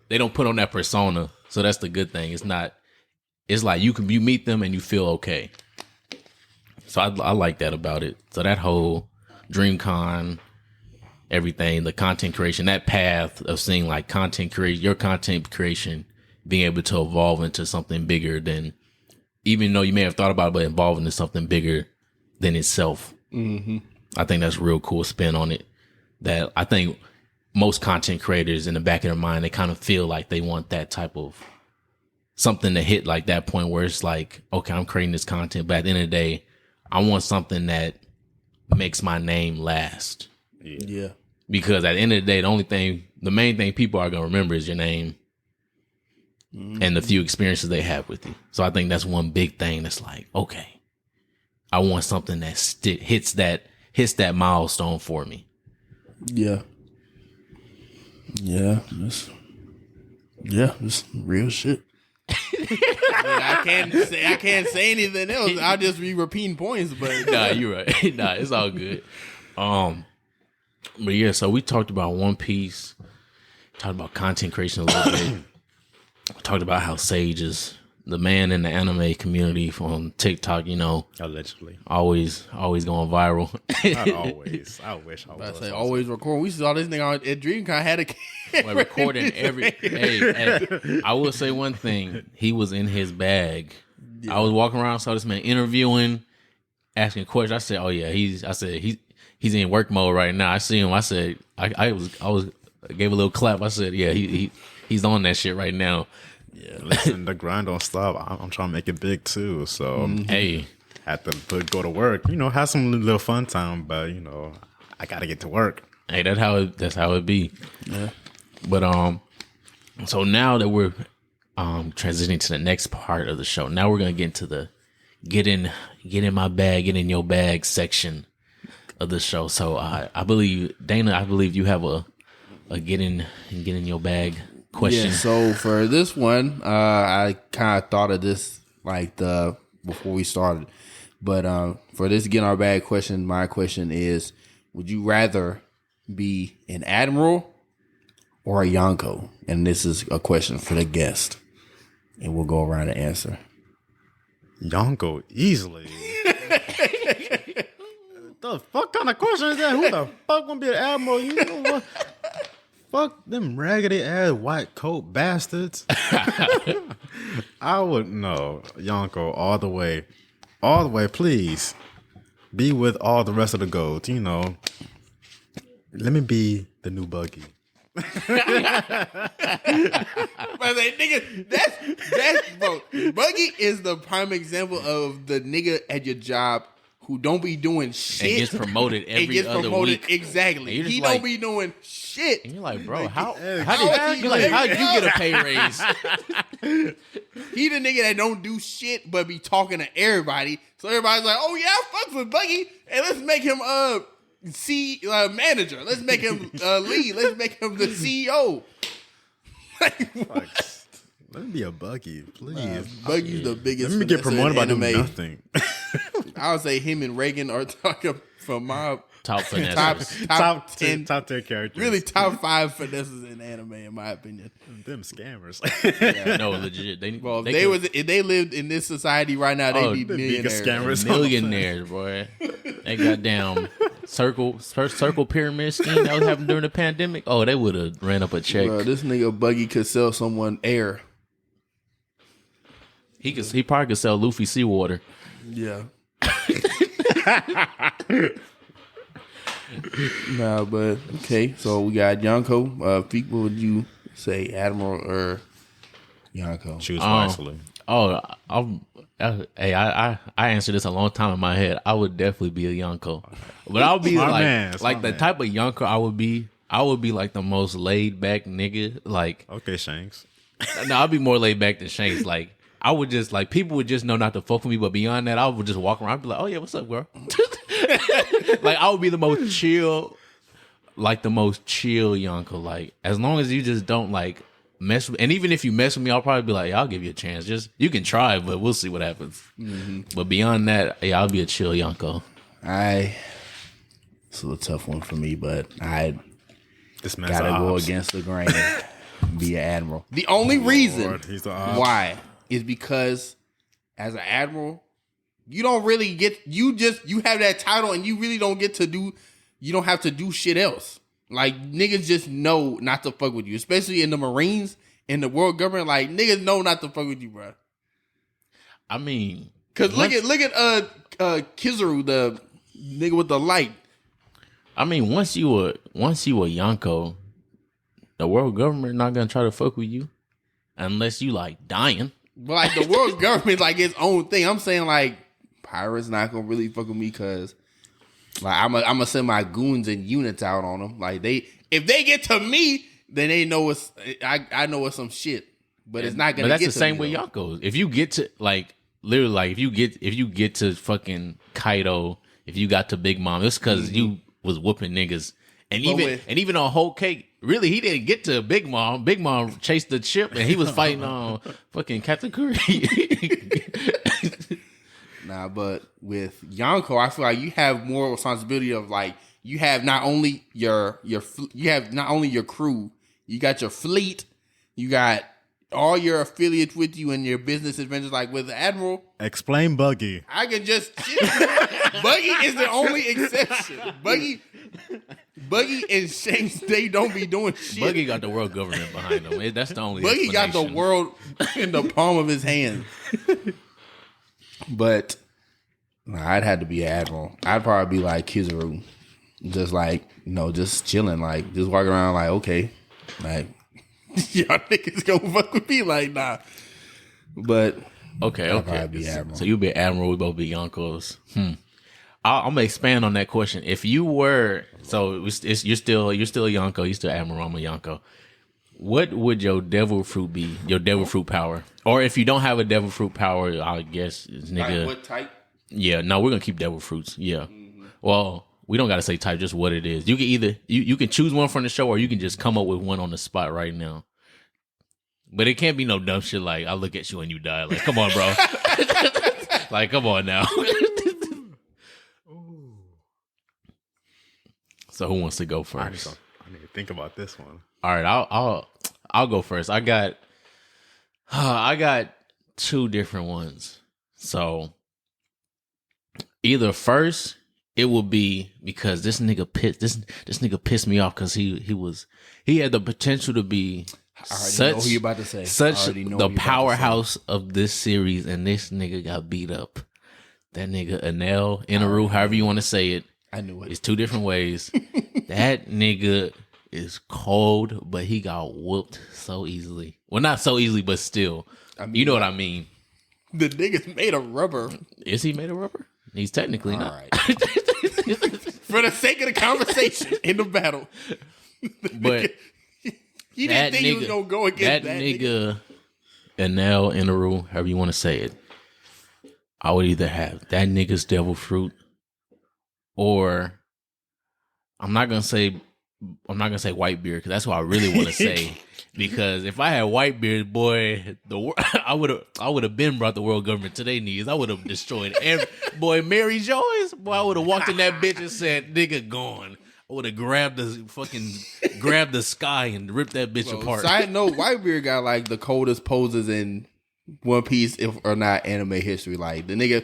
they don't put on that persona. So that's the good thing. It's not. It's like you meet them and you feel okay. So I like that about it. So that whole DreamCon, everything, the content creation, that path of seeing like content creation, your content creation being able to evolve into something bigger than, even though you may have thought about it, but evolve into something bigger than itself. Mm-hmm. I think that's a real cool spin on it. That I think most content creators in the back of their mind, they kind of feel like they want that type of something to hit like that point where it's like, okay, I'm creating this content, but at the end of the day, I want something that makes my name last. Yeah. Because at the end of the day, the main thing people are going to remember is your name and the few experiences they have with you. So I think that's one big thing that's like, okay, I want something that hits that milestone for me. Yeah. Yeah. It's real shit. I can't say anything else. I'll just be repeating points, but Nah, you're right. Nah, it's all good. But yeah, so we talked about One Piece, talked about content creation a little bit. We talked about how Sage is the man in the anime community from TikTok, Allegedly. always going viral. Not always. I wish I I was. say always record. We saw this nigga at DreamCon had a Like recording hey, I will say one thing. He was in his bag. Yeah. I was walking around, saw this man interviewing, asking questions. I said, "Oh yeah, he's in work mode right now." I see him. I said, I gave a little clap. I said, "Yeah, he's on that shit right now." Yeah, listen, the grind don't stop. I'm trying to make it big too. So hey, have to go to work. Have some little fun time, but I gotta get to work. Hey, that's how it be. Yeah. But so now that we're transitioning to the next part of the show, now we're gonna get into the get in my bag, get in your bag section of the show. So I believe Dana, you have a get in your bag question. Yeah, so for this one, I kind of thought of this before we started, but for this get in our bag question, my question is: would you rather be an admiral or a Yonko? And this is a question for the guest, and we'll go around and answer. Yonko easily. The fuck kind of question is that? Who the fuck gonna be an admiral? You know what? Fuck them raggedy ass white coat bastards. I would no Yonko all the way, please. Be with all the rest of the goats. Let me be the new Buggy. But nigga, that's bro. Buggy is the prime example of the nigga at your job who don't be doing shit and gets promoted every other week. Exactly. He don't be doing shit. And you're like, bro, how did you get a pay raise? He the nigga that don't do shit but be talking to everybody. So everybody's like, oh yeah, I fuck with Buggy, and let's make him manager. Let's make him lead. Let's make him the CEO. Let me be a Buggy, please. Buggy's the biggest. Let me get promoted by doing nothing. I would say him and Reagan are talking for my top finesses. top 10 characters. Really, top 5 finesses in anime, in my opinion. Them scammers. Yeah, no, legit. If they lived in this society right now, they'd be millionaires. Scammers. Millionaires, boy. They goddamn circle pyramid scheme that was happening during the pandemic. Oh, they would have ran up a check. Bro, this nigga Buggy could sell someone air. He probably could sell Luffy seawater. Yeah. Nah, but okay. So we got Yonko. Feeq, what would you say, Admiral or Yonko? Choose wisely. I answered this a long time in my head. I would definitely be a Yonko, but I would be type of Yonko I would be. I would be like the most laid back nigga. Like, okay, Shanks. No, I'd be more laid back than Shanks. Like, I would just people would just know not to fuck with me, but beyond that, I would just walk around and be like, "Oh yeah, what's up, girl?" Like, I would be the most chill Yonko. Like, as long as you just don't mess with, and even if you mess with me, I'll probably be like, yeah, "I'll give you a chance. Just you can try, but we'll see what happens." Mm-hmm. But beyond that, yeah, I'll be a chill Yonko. It's a little tough one for me, but I gotta go against the grain and be an admiral. The only reason why is because as an admiral, you don't really get you have that title and you really don't get to do. You don't have to do shit else. Like niggas just know not to fuck with you, especially in the Marines, in the world government. Like niggas know not to fuck with you, bro. I mean, Cause look at Kizaru, the nigga with the light. I mean, once you a Yonko, the world government not gonna try to fuck with you unless you like dying. But like the world government, like its own thing. I'm saying like pirates not gonna really fuck with me because like I'm gonna send my goons and units out on them. Like if they get to me, then they know I know it's some shit. But it's not gonna. But that's get the to same me, way though. Yonkos. If you get to like literally, like if you get to fucking Kaido, if you got to Big Mom, it's because you was whooping niggas. And even on Whole Cake, really, he didn't get to Big Mom. Big Mom chased the ship, and he was fighting on fucking Captain Curry. Nah, but with Yonko, I feel like you have more responsibility of like you have not only your crew, you got your fleet, you got all your affiliates with you and your business adventures. Like with the Admiral, Explain Buggy. I can just Buggy is the only exception. Buggy and Shanks, they don't be doing shit. Buggy got the world government behind him. That's the only. Buggy got the world in the palm of his hand. But I'd have to be an Admiral. I'd probably be like Kizaru. Just like, just chilling. Like, just walking around like, okay. Like, y'all niggas gonna fuck with me? Like, nah. But Okay. Be Admiral. So you be Admiral, we both be Yonkos. I'm gonna expand on that question. If you were, you're still a Yonko, you're still Admiral, I'm a Yonko. What would your devil fruit be? Your devil fruit power, or if you don't have a devil fruit power, I guess it's nigga. Like what type? Yeah, no, we're gonna keep devil fruits. Yeah. Well, we don't gotta say type, just what it is. You can either you can choose one from the show, or you can just come up with one on the spot right now. But it can't be no dumb shit like I look at you and you die. Like, come on, bro. Like, come on now. So who wants to go first? I need to think about this one. All right, I'll go first. I got two different ones. So either first it will be because this nigga pissed me off because he had the potential to be know who you about to say. Such the powerhouse of this series, and this nigga got beat up. That nigga Anel Inaru, however you want to say it. I knew it. It's two different ways. That nigga is cold, but he got whooped so easily. Well, not so easily, but still. You know what I mean. The nigga's made of rubber. Is he made of rubber? He's technically not. Right. For the sake of the conversation in the battle. But he didn't think he was going to go against that nigga. Anel Inaru, however you want to say it. I would either have that nigga's devil fruit, or I'm not gonna say Whitebeard because that's what I really want to say. Because if I had Whitebeard, boy, I would have been brought the world government to their knees. I would have destroyed Mary Joyce. Boy, I would have walked in that bitch and said, "Nigga, gone." I would have grabbed the sky and ripped that bitch apart. Side note: Whitebeard got like the coldest poses in One Piece, if or not anime history. Like the nigga.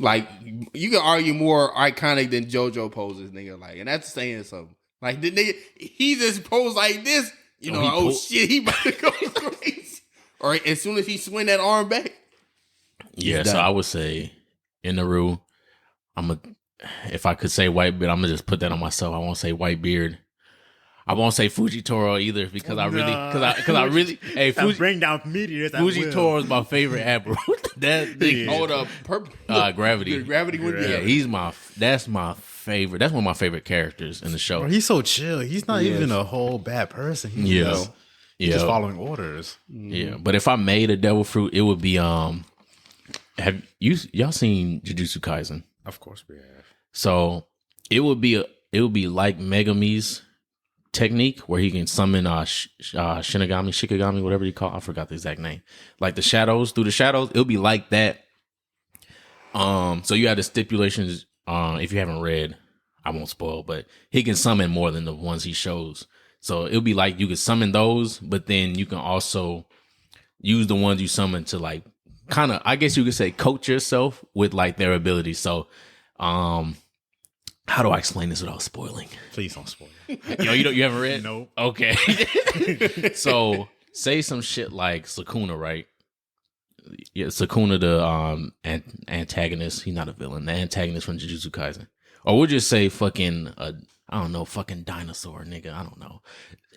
Like, you can argue more iconic than JoJo poses, nigga. Like, and that's saying something. Like, the nigga, he just posed like this, shit, he about to go crazy. Or as soon as he swing that arm back. Yeah, so I would say, Inaru, if I could say Whitebeard, I'm going to just put that on myself. I won't say Whitebeard. I won't say Fujitoro either because I really, hey, bring down meteors. Fujitoro is my favorite admiral. That thing, hold up, Gravity. The Gravity would be. Yeah, that's my favorite. That's one of my favorite characters in the show. Bro, he's so chill. He's not even a whole bad person. He's just following orders. Yeah, but if I made a devil fruit, it would be have y'all seen Jujutsu Kaisen? Of course we have. So it would be like Megami's technique where he can summon Shikigami, whatever you call it. I forgot the exact name. Like the shadows, through the shadows, it'll be like that. So you have the stipulations. If you haven't read, I won't spoil, but he can summon more than the ones he shows. So it'll be like you can summon those, but then you can also use the ones you summon to like kind of, I guess you could say, coach yourself with like their abilities. So How do I explain this without spoiling? Please don't spoil. Yo, you haven't read? Nope. Okay. So say some shit like Sukuna, right? Yeah, Sukuna, the antagonist. He's not a villain. The antagonist from Jujutsu Kaisen. Or we'll just say fucking I don't know, fucking dinosaur, nigga. I don't know.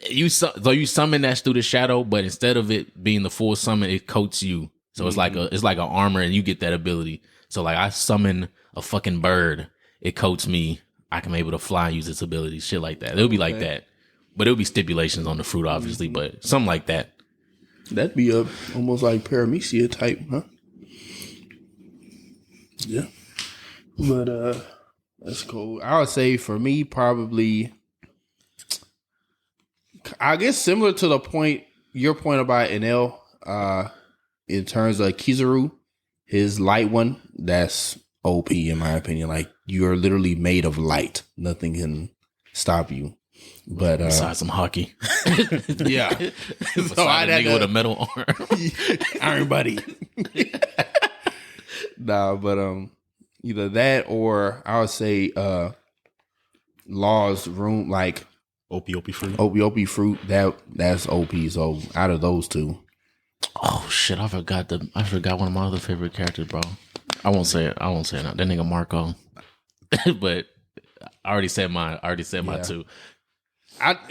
You summon that through the shadow, but instead of it being the full summon, it coats you. So it's like an armor, and you get that ability. So like I summon a fucking bird, it coats me. I can be able to fly and use its ability, shit like that. It'll be like that, but it'll be stipulations on the fruit, obviously, but something like that. That'd be a almost like paramecia type, huh? Yeah, but that's cool. I would say for me, probably, I guess similar to your point about Enel, in terms of Kizaru, his light one, that's OP in my opinion. Like you are literally made of light. Nothing can stop you. But besides some hockey. Yeah. So I'd have nigga with a metal arm. Iron Buddy. Nah, but either that or I would say Law's room, like OP fruit. OP fruit, that's OP. So out of those two. Oh shit! I forgot one of my other favorite characters, bro. I won't say it. That nigga Marco. But I already said mine. My two.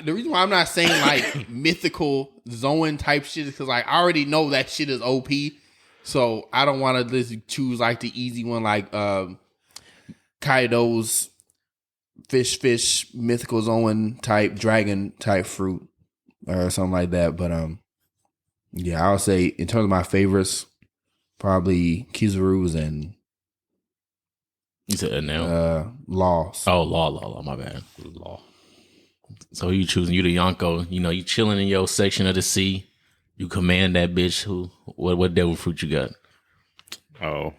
The reason why I'm not saying like mythical Zoan type shit is because like I already know that shit is OP. So I don't want to just choose like the easy one, like Kaido's fish mythical Zoan type dragon type fruit or something like that. But yeah, I would say in terms of my favorites, probably Kizaru's and you said Enel? Laws. Oh, Law. My bad. Law. So you choosing you the Yonko? You know, you chilling in your section of the sea. You command that bitch. What devil fruit you got? Oh,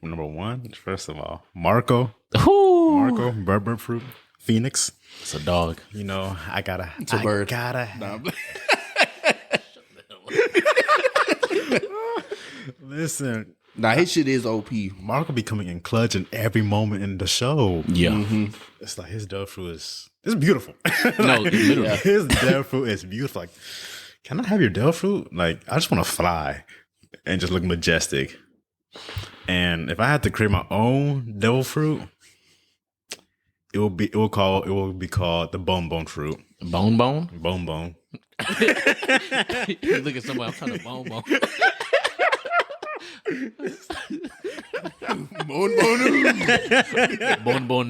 number one. First of all, Marco. Ooh. Marco, Berber fruit, Phoenix. It's a dog. You know, It's a bird. Listen. Nah, his shit is OP. Marco be coming in clutch in every moment in the show. Yeah. It's like his devil fruit is beautiful. No, literally. His devil fruit is beautiful. Like, can I have your devil fruit? Like, I just want to fly and just look majestic. And if I had to create my own devil fruit, it will be called the bone fruit. Bone? Bone. You look at somebody, I'm trying to bone. Bon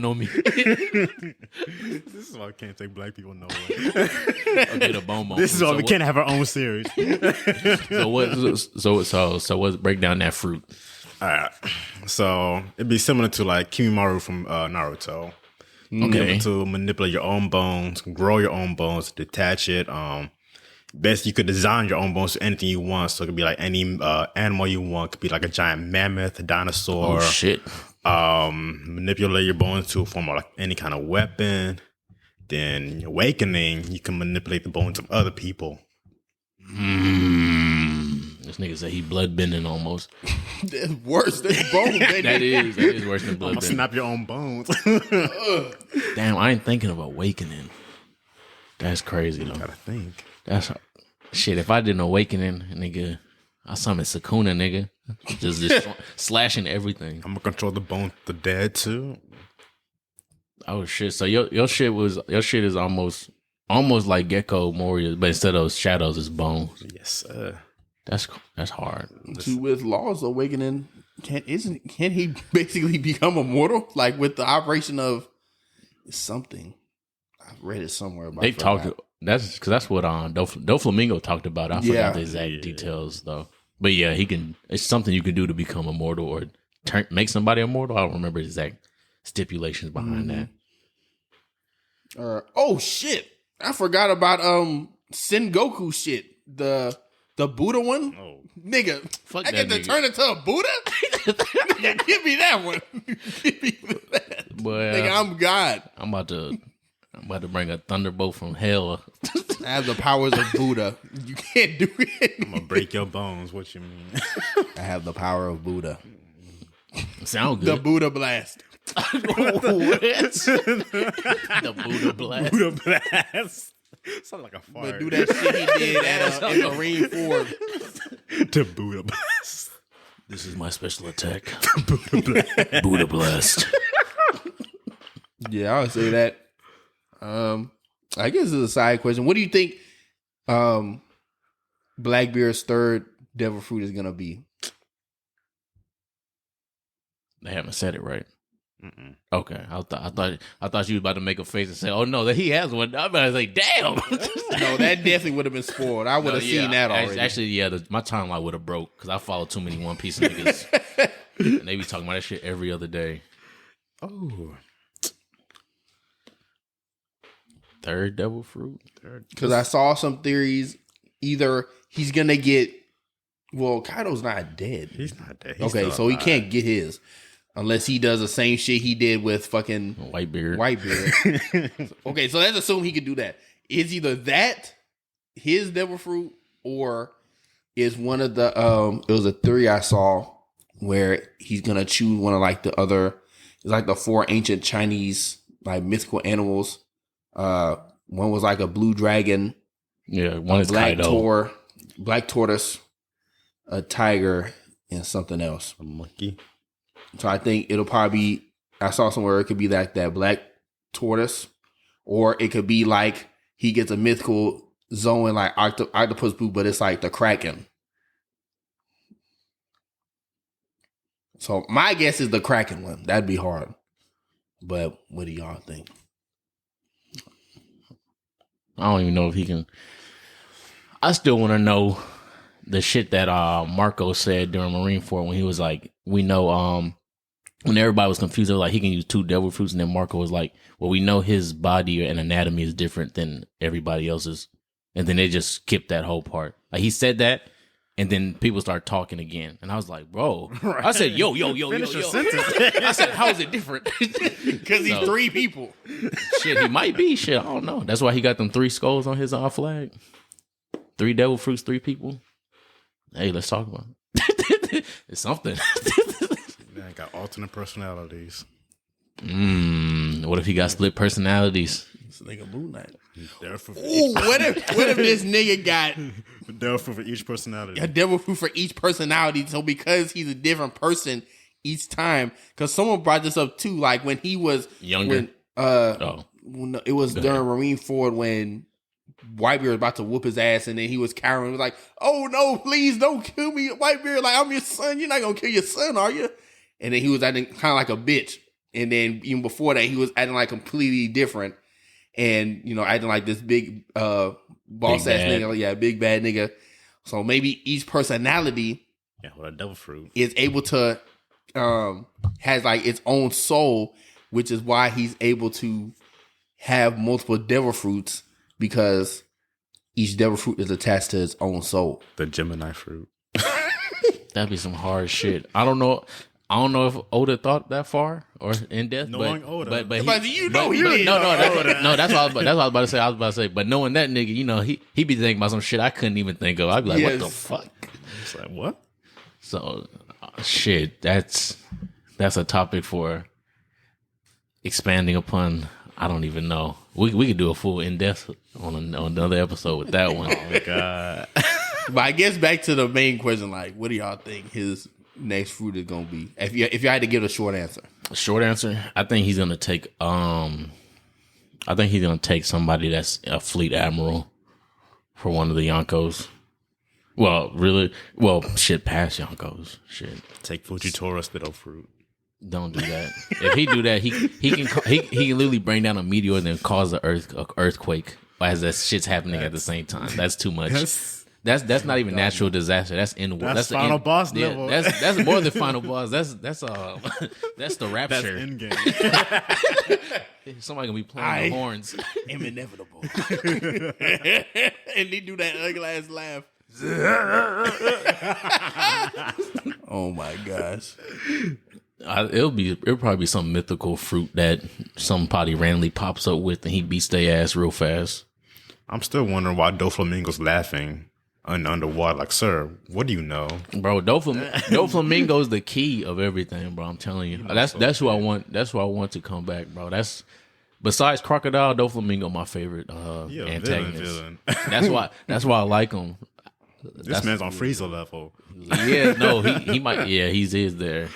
no me. This is why I can't take black people nowhere. Okay, the bone. This is why we can't have our own series. So what's break down that fruit? All right. So it'd be similar to like Kimimaru from Naruto. Okay. Able to manipulate your own bones, grow your own bones, detach it. Best you could design your own bones to anything you want. So it could be like any animal you want. It could be like a giant mammoth, a dinosaur. Oh shit. Manipulate your bones to form like any kind of weapon. Then awakening, you can manipulate the bones of other people. This nigga said he blood bending almost. That's worse than bone bending. That is worse than blood bending. Snap your own bones. Damn, I ain't thinking of awakening. That's crazy though. Gotta think. That's shit. If I did an awakening, nigga, I summoned Sukuna, nigga. Just slashing everything. I'm gonna control the bone, the dead too. Oh shit! So your shit is almost like Gecko Moria, but instead of shadows, it's bones. Yes, sir. That's hard. With Law's awakening, can't he basically become immortal? Like with the operation of something. I read it somewhere about. They talked. That's because that's what Doflamingo talked about. I forgot the exact details though. But yeah, he can. It's something you can do to become immortal or make somebody immortal. I don't remember the exact stipulations behind that. Oh shit! I forgot about Sengoku shit. The Buddha one. Oh, nigga, Fuck I that get to nigga. turn into a Buddha. Nigga, give me that one. Give me that. Boy, Nigga, I'm God. I'm about to bring a thunderbolt from hell. I have the powers of Buddha. You can't do it. I'm gonna break your bones. What you mean? I have the power of Buddha. Sound The good. Buddha blast. The Buddha blast. Buddha blast. Sounds like a fart. But do that shit he did at Marine Ford. The Buddha blast. This is my special attack. Buddha blast. Buddha blast. Yeah, I would say that. I guess it's a side question. What do you think Blackbeard's third devil fruit is gonna be? They haven't said it right. Mm-mm. Okay, I thought you was about to make a face and say, "Oh no, that he has one." I'm about to say, "Damn." No, that definitely would have been spoiled. I would have seen that already. Actually, yeah, my timeline would have broke because I follow too many One Piece niggas, and they be talking about that shit every other day. Oh, third devil fruit. Because I saw some theories. Either he's gonna get. Well, Kaido's not dead. he's not dead. Okay, so he can't get his unless he does the same shit he did with fucking Whitebeard. Okay, so let's assume he could do that. Is either that his devil fruit, or is one of the it was a theory I saw where he's gonna choose one of like the other. It's like the 4 ancient Chinese like mythical animals. One was like a blue dragon. Yeah, one is black Kaido. Black tortoise, a tiger, and something else. A monkey. So I think it'll probably be, I saw somewhere it could be like that black tortoise, or it could be like he gets a mythical zone like octopus blue, but it's like the Kraken. So my guess is the Kraken one. That'd be hard. But what do y'all think? I don't even know if he can. I still want to know the shit that Marco said during Marineford when he was like, we know when everybody was confused, they were like, he can use 2 devil fruits, and then Marco was like, well, we know his body and anatomy is different than everybody else's, and then they just skipped that whole part. Like he said that, and then people start talking again, and I was like, bro, right. I said, yo. Finish your sentence. I said, how is it different? Because he's 3 people. Shit, he might be. Shit, I don't know. That's why he got them 3 skulls on his flag. 3 devil fruits, 3 people. Hey, let's talk about it. It's something. Man, got alternate personalities. What if he got split personalities? This nigga Moon Knight. Ooh, what if this nigga got devil fruit for each personality? a devil fruit for each personality? So because he's a different person each time, because someone brought this up too, like when he was Younger? When it was during Marineford when Whitebeard was about to whoop his ass, and then he was cowering. He was like, "Oh no, please don't kill me, Whitebeard! Like I'm your son. You're not gonna kill your son, are you?" And then he was acting kind of like a bitch. And then even before that, he was acting like completely different, and acting like this big boss ass nigga, like, yeah, big bad nigga. So maybe each personality, with a devil fruit, is able to has like its own soul, which is why he's able to have multiple devil fruits. Because each devil fruit is attached to its own soul. The Gemini fruit. That'd be some hard shit. I don't know if Oda thought that far or in depth. Knowing Oda, but he did. No, that's what I was about to say. I was about to say, but knowing that nigga, he be thinking about some shit I couldn't even think of. I'd be like, what the fuck? It's like what? So, shit. That's a topic for expanding upon. I don't even know. We could do a full in-depth on another episode with that one. Oh, my God. But I guess back to the main question, like, what do y'all think his next fruit is going to be? If you had to give a short answer. Short answer, I think he's going to take somebody that's a fleet admiral for one of the Yonkos. Well, really? Well, shit, past Yonkos. Shit. Take Fujitora spit out fruit. Don't do that. If he do that, he can literally bring down a meteor and then cause an earthquake as that shit's happening at the same time. That's too much. That's not even natural disaster. That's in war. That's final boss level. That's more than final boss. That's the rapture. That's endgame. Somebody gonna be playing the horns. Am inevitable. And he do that ugly ass laugh. Oh my gosh. It'll probably be some mythical fruit that somebody randomly pops up with, and he beats their ass real fast. I'm still wondering why Doflamingo's laughing. underwater. Like, sir, what do you know? Bro, Doflamingo's the key of everything, bro. I'm telling you. That's who I want. That's who I want to come back, bro. That's besides Crocodile, Doflamingo, my favorite antagonist. Villain. That's why I like him. This man's on Frieza level. Yeah, no, he might. Yeah, is there.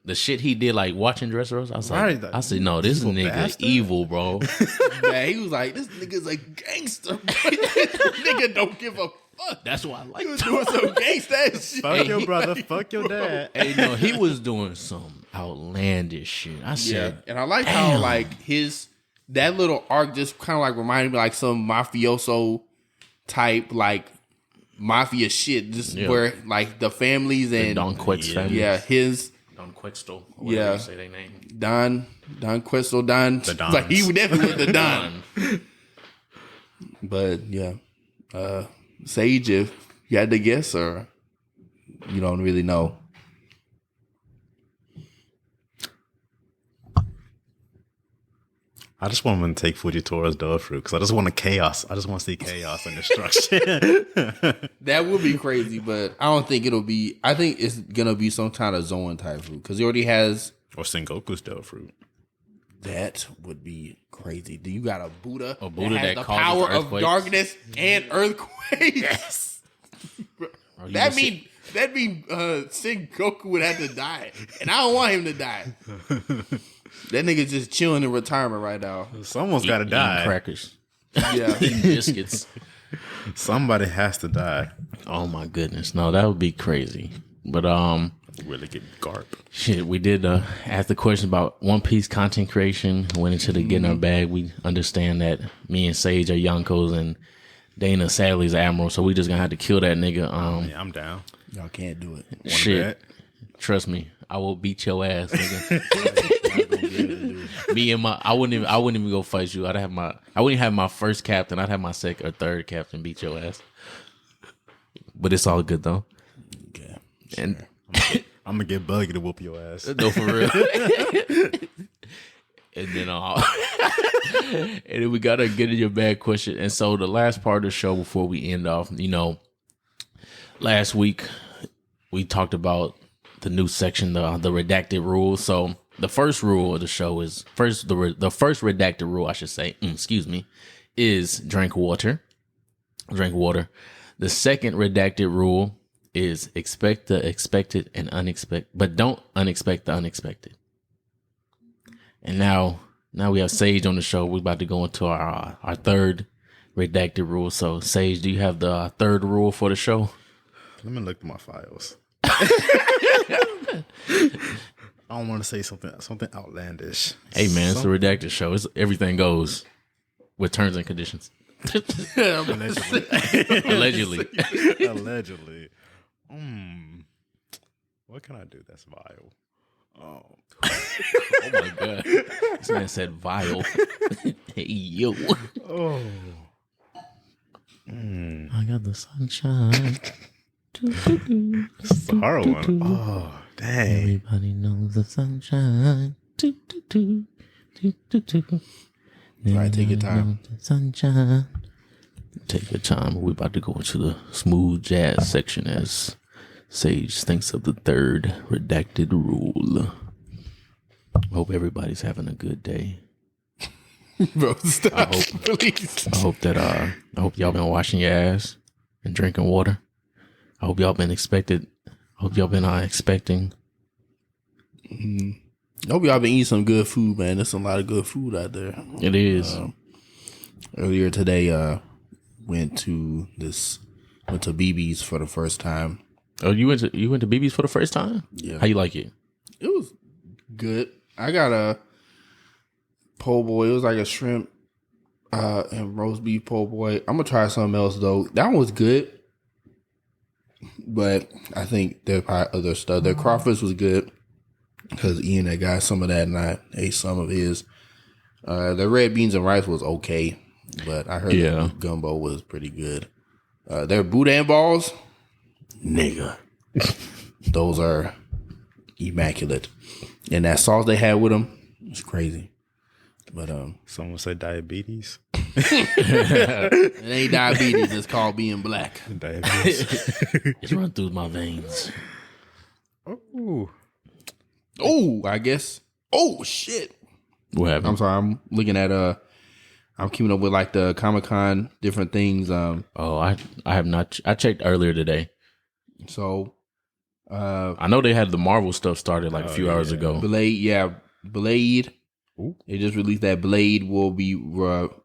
The shit he did, like watching Dressrosa, I was like, Right, I said, no, this nigga bastard. evil, bro. Man, he was like, this nigga's a gangster. Nigga don't give a fuck. That's why I like He was him. doing some gangsta ass shit. Fuck your brother. Fuck your dad. Hey, no, he was doing some outlandish shit. I Yeah, said, and I like how like that little arc just kind of like reminded me like some mafioso type like mafia shit, just where like the families and Don Quixote family. yeah, his Don Quixote. Yeah. You say their name. Don Questo Don. The Dons. Like he would definitely with the Don. But yeah, Sage, if you had to guess or you don't really know. I just want him to take Fujitora's dog fruit because I just want chaos. I just want to see chaos and destruction. That would be crazy, but I don't think it'll be. I think it's gonna be some kind of Zoan type food because he already has. Or Sengoku's dog fruit. That would be crazy. Do you got a Buddha? A Buddha has that the causes power of earthquakes? darkness and earthquakes. Yes. That mean Sengoku would have to die, and I don't want him to die. That nigga just chilling in retirement right now. Someone's got to die. Crackers. Yeah. Eating biscuits. Somebody has to die. Oh my goodness. No, that would be crazy. But Really get garp. shit, we did ask the question about One Piece content creation. Went into the getting our bag. We understand that me and Sage are Yonkos and Dana sadly is Admiral, so we just gonna have to kill that nigga. Yeah, I'm down. Y'all can't do it. Shit. bet? Trust me, I will beat your ass, nigga. Me and I wouldn't even go fight you. I wouldn't have my first captain. I'd have my second or third captain beat your ass. But it's all good though. Okay. And I'm going to get Buggy to whoop your ass. no, for real. And then and then we gotta get in your bag question. And so the last part of the show before we end off, last week we talked about the new section, the redacted rules. So the first rule of the show is the first redacted rule, I should say, is drink water. Drink water. The second redacted rule is expect the expected and unexpected, but don't unexpect the unexpected. And now we have Sage on the show. We're about to go into our third redacted rule. So Sage, do you have the third rule for the show? Let me look through my files. I don't want to say something outlandish. Hey man, it's a redacted show. Everything goes with terms and conditions. Allegedly. Allegedly. What can I do that's vile? Oh my god. This man said vile. Hey yo. Oh. I got the sunshine. It's a hard one. Oh, dang. Everybody knows the sunshine. Right, take your time. The sunshine. Take your time. We're about to go into the smooth jazz section as Sage thinks of the third redacted rule. Hope everybody's having a good day. Bro, stop, please. I hope y'all been washing your ass and drinking water. I hope y'all been expecting. I hope y'all been eating some good food, man. There's a lot of good food out there. It is. Earlier today, went to BB's for the first time. Oh, you went to BB's for the first time? Yeah. How you like it? It was good. I got a po' boy. It was like a shrimp and roast beef po' boy. I'm gonna try something else though. That one was good, but I think there are probably other stuff. Their crawfish was good because Ian had got some of that and I ate some of his. The red beans and rice was okay, but I heard the gumbo was pretty good. Their boudin balls, nigga, those are immaculate. And that sauce they had with them was crazy. But someone said diabetes. It ain't diabetes. It's called being black. It's run through my veins. Oh, I guess. Oh shit. What happened? I'm sorry. I'm looking at I'm keeping up with like the Comic-Con different things. I have not. I checked earlier today. So, I know they had the Marvel stuff started like a few hours ago. Blade. Ooh. They just released that Blade will be,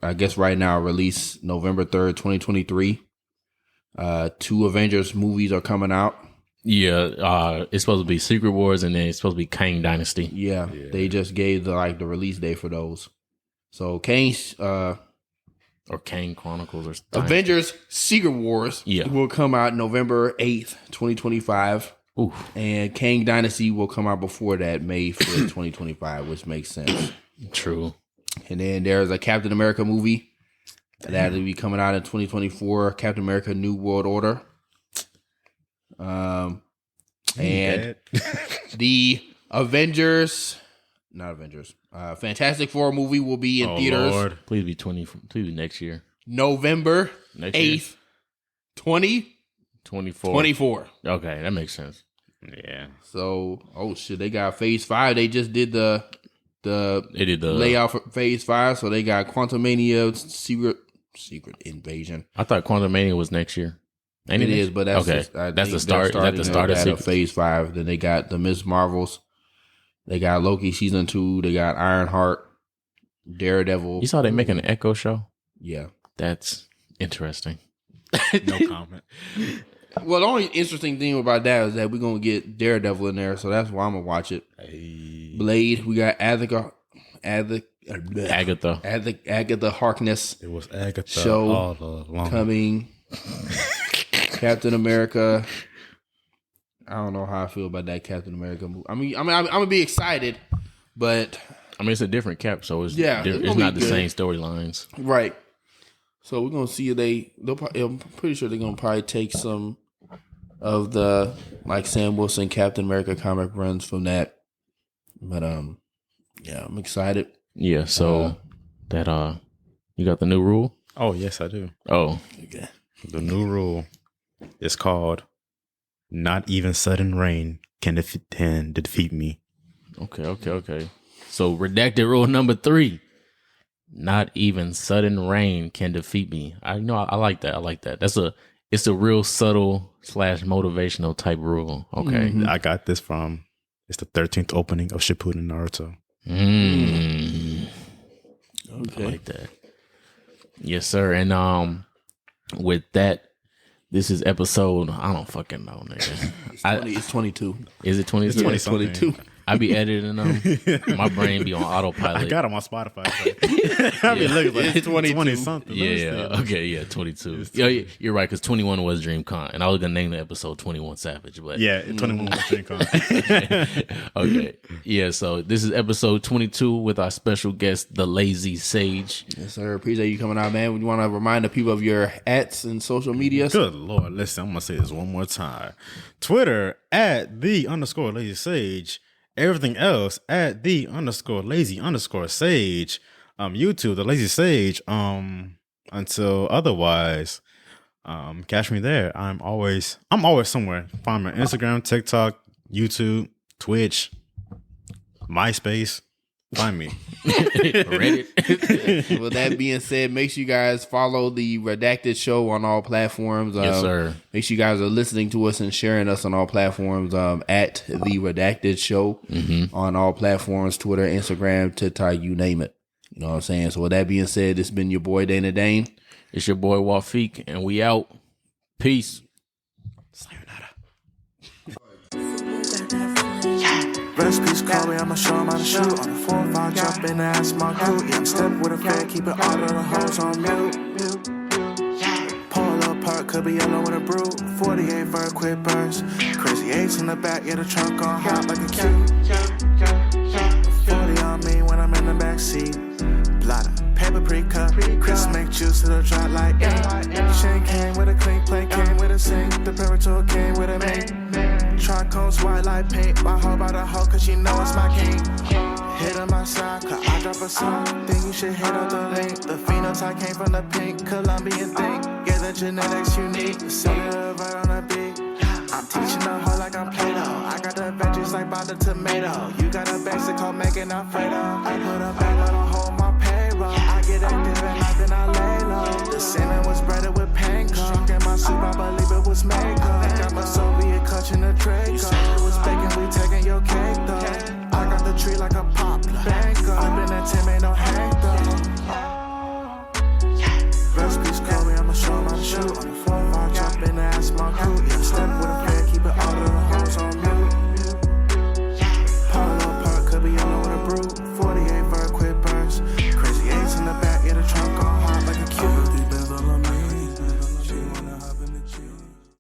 I guess right now, released November 3rd, 2023. 2 Avengers movies are coming out. Yeah, it's supposed to be Secret Wars and then it's supposed to be Kang Dynasty. Yeah. They just gave the release date for those. So Kang's or Kang Chronicles or something. Avengers Secret Wars will come out November 8th, 2025. Oof. And Kang Dynasty will come out before that, May 5th, 2025, which makes sense. True. And then there's a Captain America movie that'll be coming out in 2024, Captain America New World Order. And the Fantastic Four movie will be in theaters. Lord. Please be next year. November 8th, 2024. Okay, that makes sense. Yeah. So, oh shit, they got Phase 5. They just did the layout for Phase 5, so they got Quantumania Secret Invasion. I thought Quantumania was next year. Ain't it is, but that's okay. That's the start. Is that the start of Phase 5? Then they got the Ms. Marvels. They got Loki season 2. They got Ironheart, Daredevil. You saw they making an Echo show? Yeah, that's interesting. No comment. Well, the only interesting thing about that is that we're gonna get Daredevil in there, so that's why I'm gonna watch it. Hey. Blade, we got Agatha Harkness. It was Agatha show all along. Coming. Captain America. I don't know how I feel about that Captain America movie. I'm gonna be excited, but it's a different Cap, so it's it's not the same storylines, right? So we're gonna see if I'm pretty sure they're gonna probably take some of the like Sam Wilson Captain America comic runs from that. But yeah, I'm excited. Yeah. So that you got the new rule? Oh yes, I do. Oh, Okay. The new rule is called "Not even sudden rain can defeat me." Okay. So redacted rule number 3. Not even sudden rain can defeat me. I like that. It's a real subtle / motivational type rule. Okay. Mm-hmm. I got this from it's the 13th opening of Shippuden Naruto. Okay. I like that. Yes, sir. And with that, this is episode, I don't fucking know, nigga. It's 22. Is it 20? It's 22. I be editing them. My brain be on autopilot. I got them on Spotify. I be looking like it's 20 something. Yeah. Okay. Yeah. 22. Yeah, you're right. Because 21 was DreamCon, and I was gonna name the episode 21 Savage, but yeah, 21 was DreamCon. Okay. Yeah. So this is episode 22 with our special guest, the Lazy Sage. Yes, sir. Appreciate you coming out, man. We want to remind the people of your @s and social media. Good Lord. Listen, I'm going to say this one more time. Twitter @the_Lazy Sage. Everything else @the_lazy_sage. YouTube, the Lazy Sage. Until otherwise, catch me there. I'm always somewhere. Find me on Instagram, TikTok, YouTube, Twitch, MySpace. Find me. Reddit. With that being said, make sure you guys follow the Redacted Show on all platforms. Yes, sir. Make sure you guys are listening to us and sharing us on all platforms. At the Redacted Show on all platforms: Twitter, Instagram, TikTok, you name it. You know what I'm saying? So with that being said, it's been your boy Dana Dane. It's your boy Feeq, and we out. Peace. Recipes call me, I'ma show 'em how to shoot. On the 4-5, jump in and ask my crew. Yeah, I'm stepping with a fed, keeping all of the hoes on mute. Pull up park, could be yellow with a brew. 48 for a quick burst. Crazy 8s in the back, yeah, the trunk on hot like a cue. 40 on me when I'm in the backseat. Blotter, paper pre-cut. Chris make juice to the drop like Shane came with a clean plate, came with a sink. The Parator came with a mate. Trichomes white like paint. My hoe by the hoe, cause she know it's my king. Hit him, my side, cause I drop a song. Think you should hit up the link. The phenotype came from the pink Colombian thing. Yeah, the genetics unique. Silver right on the beat. I'm teaching the whole like I'm Play-Doh. I got the veggies like by the tomato. You got a basic called making Alfredo. I put a bag on a whole my payroll. I get active at night, then I lay low. The salmon was breaded with panko. Drunk in my soup, I believe it was Mako. I think I'm a Soviet clutching the Draco. You said it was bacon, we taking your cake though. I got the tree like a poplar. Banko. I've been at Tim, ain't no